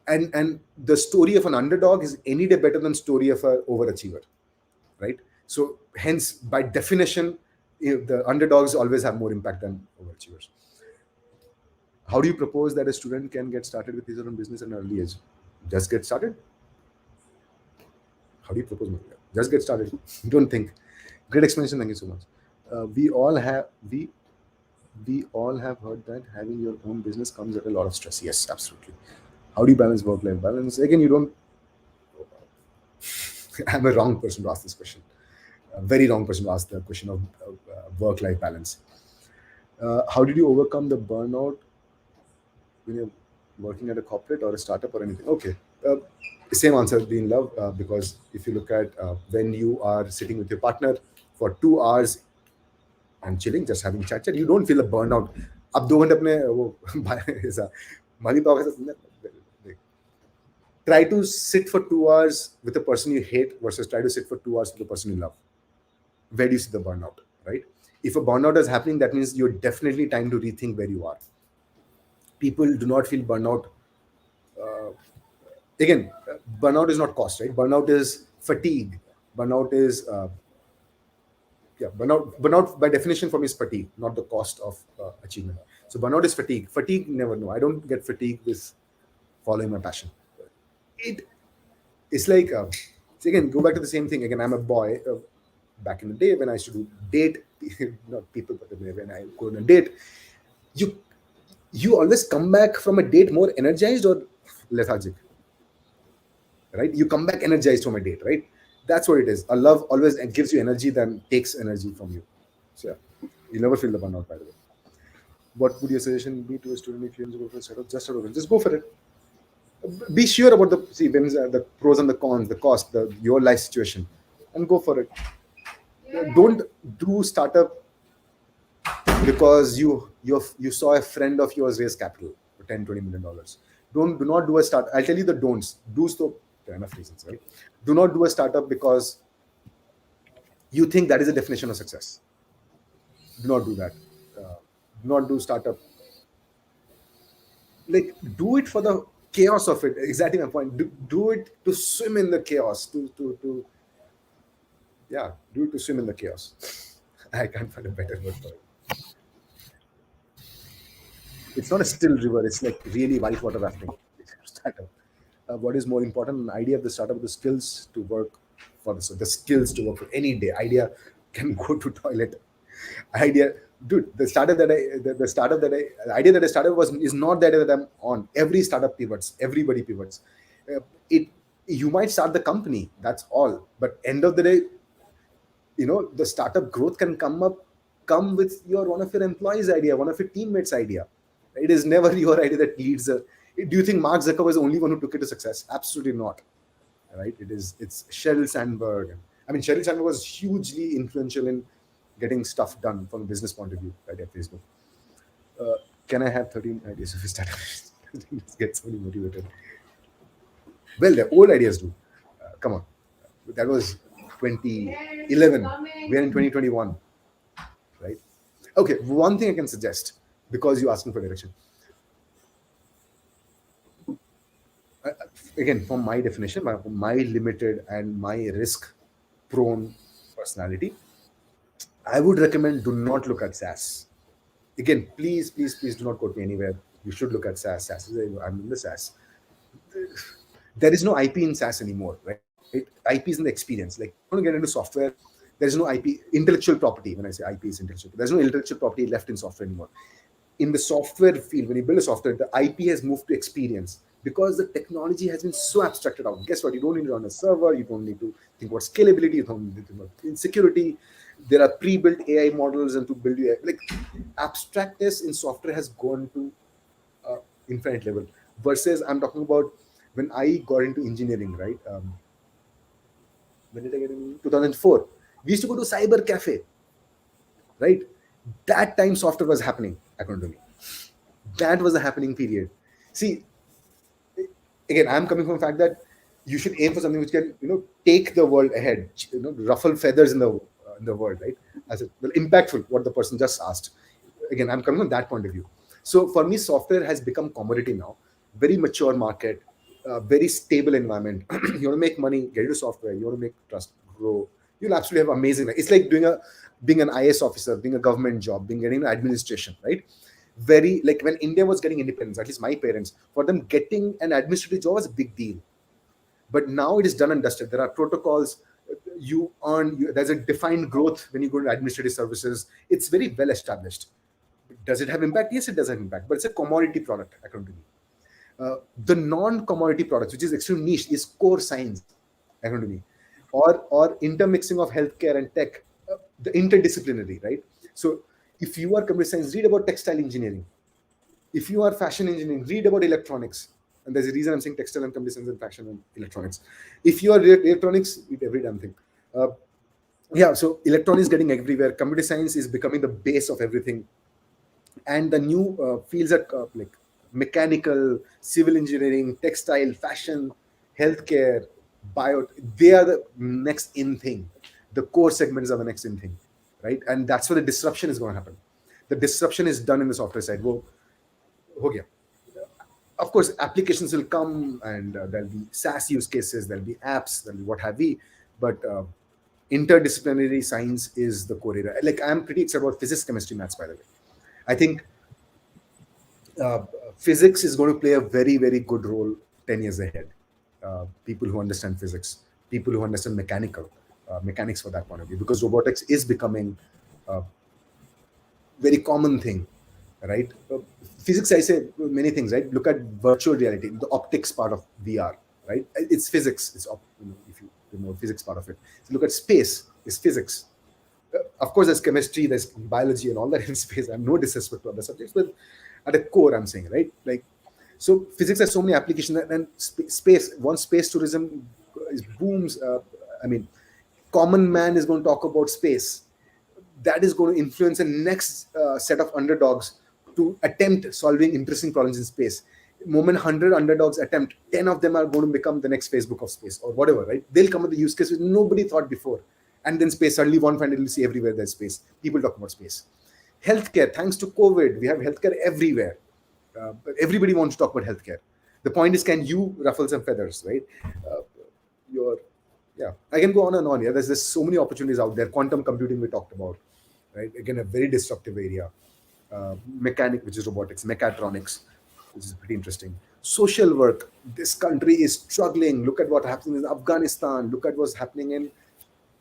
And the story of an underdog is any day better than story of an overachiever, right? So hence, by definition, the underdogs always have more impact than overachievers. How do you propose that a student can get started with his own business at an early age? Just get started. How do you propose? Just get started. Don't think. Great explanation. Thank you so much. We all have heard that having your own business comes at a lot of stress. Yes, absolutely. How do you balance work-life balance? Again, you don't. I'm a wrong person to ask this question. A very wrong person to ask the question of work-life balance. How did you overcome the burnout when you're working at a corporate or a startup or anything? Okay. Same answer, be in love, because if you look at when you are sitting with your partner for 2 hours and chilling, just having chat, you don't feel a burnout. Ab 2 घंटे अपने वो ऐसा mummy papa के साथ try to sit for 2 hours with a person you hate versus try to sit for 2 hours with a person you love. Where do you see the burnout, right? If a burnout is happening, that means you're definitely time to rethink where you are. People do not feel burnout. uh, Again, burnout is not cost, right? Burnout is fatigue. Burnout is burnout by definition for me is fatigue, not the cost of achievement. So burnout is fatigue. Fatigue, never know. I don't get fatigued with following my passion. It it's like so again, go back to the same thing again. I'm a boy. Back in the day when I used to do date, not people, but when I go on a date, you you always come back from a date more energized or lethargic, right? You come back energized from a date, right? That's what it is. A love always gives you energy than takes energy from you. So yeah, you never feel the burnout, by the way. What would your suggestion be to a student if you want to go for a startup? Just start over. Just go for it. Be sure about the pros and the cons, the cost, your life situation, and go for it. Don't do startup because you saw a friend of yours raise capital for 10-20 million dollars. Do not do a start. I'll tell you the don'ts. Do so. There are enough reasons, right? Do not do a startup because you think that is the definition of success. Do not do that. Do not do startup. Like, do it for the chaos of it. Exactly my point. Do it to swim in the chaos. To yeah, do it to swim in the chaos. I can't find a better word for it. It's not a still river. It's like really white water rafting. Startup. What is more important? An idea of the startup, the skills to work for the skills to work for any day. Idea can go to toilet. Idea, dude. The startup that the idea that I started is not the idea that I'm on. Every startup pivots. Everybody pivots. It You might start the company. That's all. But end of the day, the startup growth can come with one of your employees' idea, one of your teammates' idea. It is never your idea that leads. Do you think Mark Zuckerberg was the only one who took it to success? Absolutely not. Right? It's Sheryl Sandberg. I mean, Sheryl Sandberg was hugely influential in getting stuff done from a business point of view, right, at Facebook. Can I have 13 ideas of a startup? Get somebody motivated. Well, the old ideas do. Come on. That was 2011. We're in 2021, right? Okay, one thing I can suggest, because you're asking for direction. Again, from my definition, my limited and my risk prone personality, I would recommend do not look at SaaS. Again, please, please, please do not quote me anywhere. You should look at SaaS. I'm in the SaaS. There is no IP in SaaS anymore, right? IP is in the experience. Like, I want to get into software. There is no IP, intellectual property. When I say IP is intellectual, there's no intellectual property left in software anymore. In the software field, when you build a software, the IP has moved to experience because the technology has been so abstracted out. Guess what? You don't need to run a server. You don't need to think about scalability. You don't need to think about security. There are pre-built AI models, and to build you like abstractness in software has gone to infinite level. Versus, I'm talking about when I got into engineering, right? When did I get in? 2004. We used to go to cyber cafe, right? That time software was happening, according to me. That was a happening period. See, again, I'm coming from the fact that you should aim for something which can, take the world ahead, ruffle feathers in the world, right? As well, impactful, what the person just asked. Again, I'm coming from that point of view. So for me, software has become commodity now. Very mature market, very stable environment. You want to make money, get into software. You want to make trust grow. You'll absolutely have amazing. It's like being an IS officer, being a government job, getting an administration, right? Very like when India was getting independence, at least my parents, for them getting an administrative job was a big deal. But now it is done and dusted. There are protocols. There's a defined growth when you go to administrative services. It's very well established. Does it have impact? Yes, it does have impact, but it's a commodity product, according to me. The non-commodity products, which is extremely niche, is core science, according to me, or intermixing of healthcare and tech, the interdisciplinary, right? So if you are computer science, read about textile engineering. If you are fashion engineering, read about electronics. And there's a reason I'm saying textile and computer science and fashion and electronics. If you are electronics, read every damn thing. So electronics getting everywhere. Computer science is becoming the base of everything. And the new fields are like mechanical, civil engineering, textile, fashion, healthcare, bio. They are the next in thing. The core segments are the next in thing, right? And that's where the disruption is going to happen. The disruption is done in the software side. Wo ho gaya. Of course, applications will come, and there'll be SaaS use cases, there'll be apps, there'll be what have we, but interdisciplinary science is the core area. Like, I'm pretty excited about physics, chemistry, maths, by the way. I think uh, physics is going to play a very, very good role 10 years ahead. People who understand physics, people who understand mechanics for that point of view, because robotics is becoming a very common thing, right? Physics, I say many things, right? Look at virtual reality, the optics part of VR, right? It's physics. If you know physics part of it. So look at space, it's physics. Of course, there's chemistry, there's biology, and all that in space. I have no disrespect to other subjects, but at the core, I'm saying, right? Like, so physics has so many applications, and space. Once space tourism booms, I mean, common man is going to talk about space. That is going to influence the next set of underdogs to attempt solving interesting problems in space. Moment 100 underdogs attempt, 10 of them are going to become the next Facebook of space or whatever, right? They'll come with the use case which nobody thought before. And then space, suddenly one finally will see everywhere there's space. People talk about space. Healthcare, thanks to COVID, we have healthcare everywhere. But everybody wants to talk about healthcare. The point is, can you ruffle some feathers, right? Yeah, I can go on and on. Yeah, there's so many opportunities out there. Quantum computing we talked about, right? Again, a very disruptive area. Mechanic, which is robotics, mechatronics, which is pretty interesting. Social work. This country is struggling. Look at what happens in Afghanistan. Look at what's happening in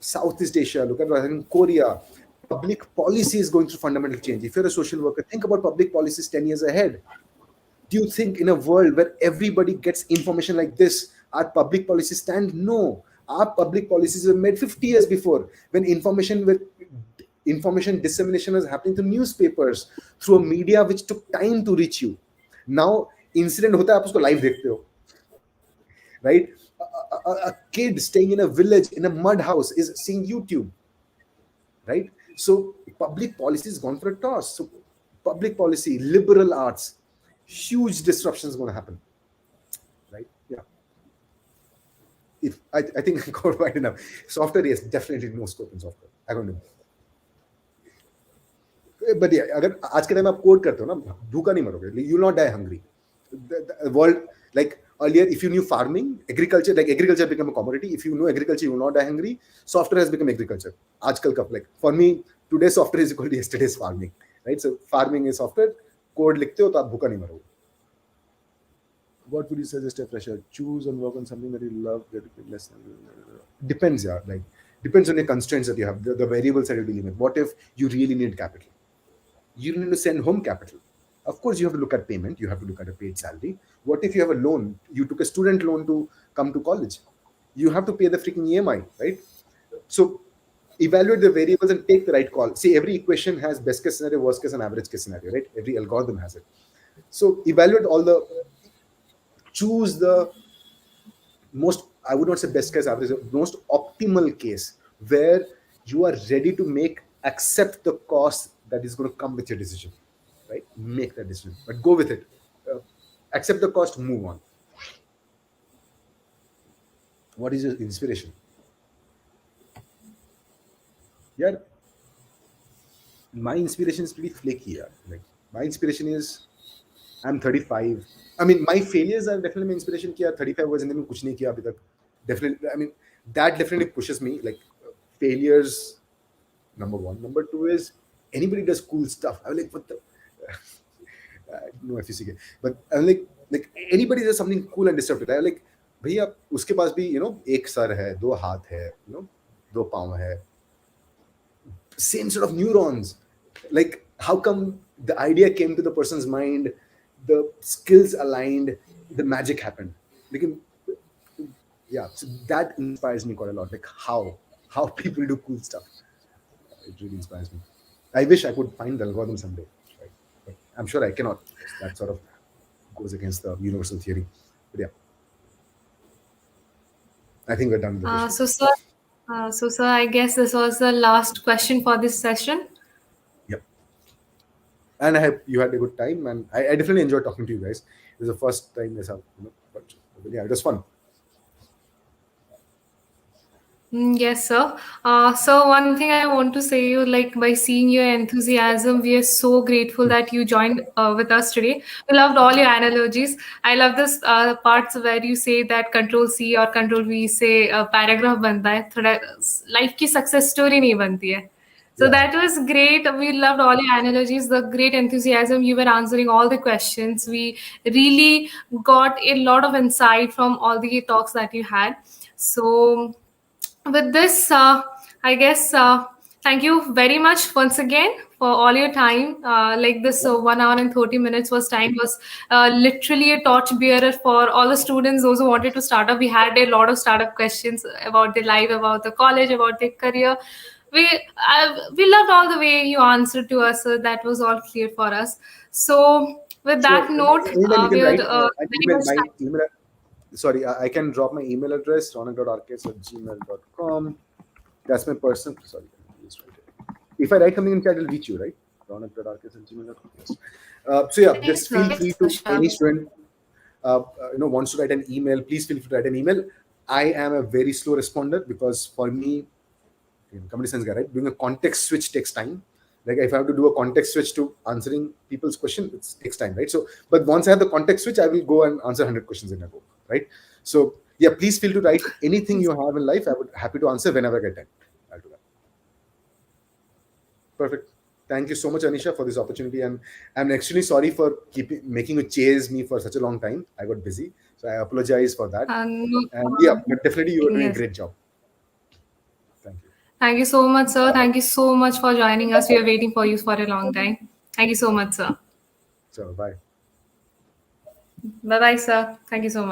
Southeast Asia. Look at what's happening in Korea. Public policy is going through fundamental change. If you're a social worker, think about public policies 10 years ahead. Do you think in a world where everybody gets information like this, our public policies stand? No. Our public policies were made 50 years before, when information dissemination was happening through newspapers, through a media which took time to reach you. Now, incident hota hai, aap usko live dekhte ho, right? A kid staying in a village in a mud house is seeing YouTube, right? So public policy has gone for a toss. So public policy, liberal arts, huge disruptions going to happen, right? Yeah. If I think I got wide enough. Software, yes, definitely no scope in software. I don't know. But yeah, अगर आज के time आप code करते हो ना, भूखा नहीं मरोगे. You will not die hungry. The world, like earlier, if you knew farming, agriculture, like agriculture became a commodity. If you know agriculture, you will not die hungry. Software has become agriculture. आजकल का, like for me, today's software is equal to yesterday's farming, right? So farming is software. Code लिखते हो तो आप भूखा नहीं मरोगे. What would you suggest a fresher? Choose and work on something that you love. Get less. Depends, yeah. Like depends on the constraints that you have, the variables that you're dealing with. What if you really need capital? You need to send home capital. Of course, you have to look at payment. You have to look at a paid salary. What if you have a loan? You took a student loan to come to college. You have to pay the freaking EMI, right? So evaluate the variables and take the right call. See, every equation has best case scenario, worst case, and average case scenario, right? Every algorithm has it. So evaluate choose the most, I would not say best case, average, most optimal case where you are ready to accept the cost that is going to come with your decision, right? Make that decision, but go with it. Accept the cost, move on. What is your inspiration? Yeah, my inspiration is pretty flaky. Yeah. Like my inspiration is, I'm 35. I mean, my failures are definitely my inspiration. Kiya 35 was in them kuch nahi kiya abhi tak. Definitely, I mean, that definitely pushes me. Like failures, number one. Number two is anybody does cool stuff. I'm like, what the? I don't know if you see it, but I'm like anybody does something cool and disruptive. I'm like, भैया उसके पास भी एक sir है, दो हाथ है, दो पाँव है, same sort of neurons. Like, how come the idea came to the person's mind, the skills aligned, the magic happened? Yeah, so that inspires me quite a lot. Like how people do cool stuff. It really inspires me. I wish I could find the algorithm someday, right? But I'm sure I cannot. That sort of goes against the universal theory. But yeah, I think we're done with the question. So sir, I guess this was the last question for this session. Yep. And I hope you had a good time, and I definitely enjoyed talking to you guys. It was the first time this happened, but yeah, it was fun. Yes, sir. So one thing I want to say you, like by seeing your enthusiasm, we are so grateful that you joined with us today. We loved all your analogies. I love this parts where you say that Control C or Control V से paragraph बनता है. थोड़ा life की success story नहीं बनती है. So Yeah. that was great. We loved all your analogies, the great enthusiasm. You were answering all the questions. We really got a lot of insight from all the talks that you had. So with this, I guess thank you very much once again for all your time. Like this 1 hour and 30 minutes was literally a torch bearer for all the students, those who wanted to start up. We had a lot of startup questions about their life, about the college, about their career. We loved all the way you answered to us. So that was all clear for us. So with So that note, email you can we are write an very email. much. My email. Sorry, I can drop my email address ronak.arcades@gmail.com. That's my personal. Sorry, just write it. If I write something in chat, it'll reach you, right? ronak.arcades@gmail.com. Yes. So yeah, just feel free Yes, to sure. any student wants to write an email. Please feel free to write an email. I am a very slow responder because for me, computer science guy, right? Doing a context switch takes time. Like if I have to do a context switch to answering people's question, it takes time, right? So, but once I have the context switch, I will go and answer 100 questions in a go, right? So, yeah, please feel to write anything you have in life. I would happy to answer whenever I get time. I'll do that. Perfect. Thank you so much, Anisha, for this opportunity, and I'm actually sorry for making you chase me for such a long time. I got busy, so I apologize for that. No And yeah, problem. but definitely you are doing a Yes. great job. Thank you. Thank you so much, sir. Thank you so much for joining us. We are waiting for you for a long time. Thank you so much, sir. So, bye. Bye bye, sir. Thank you so much.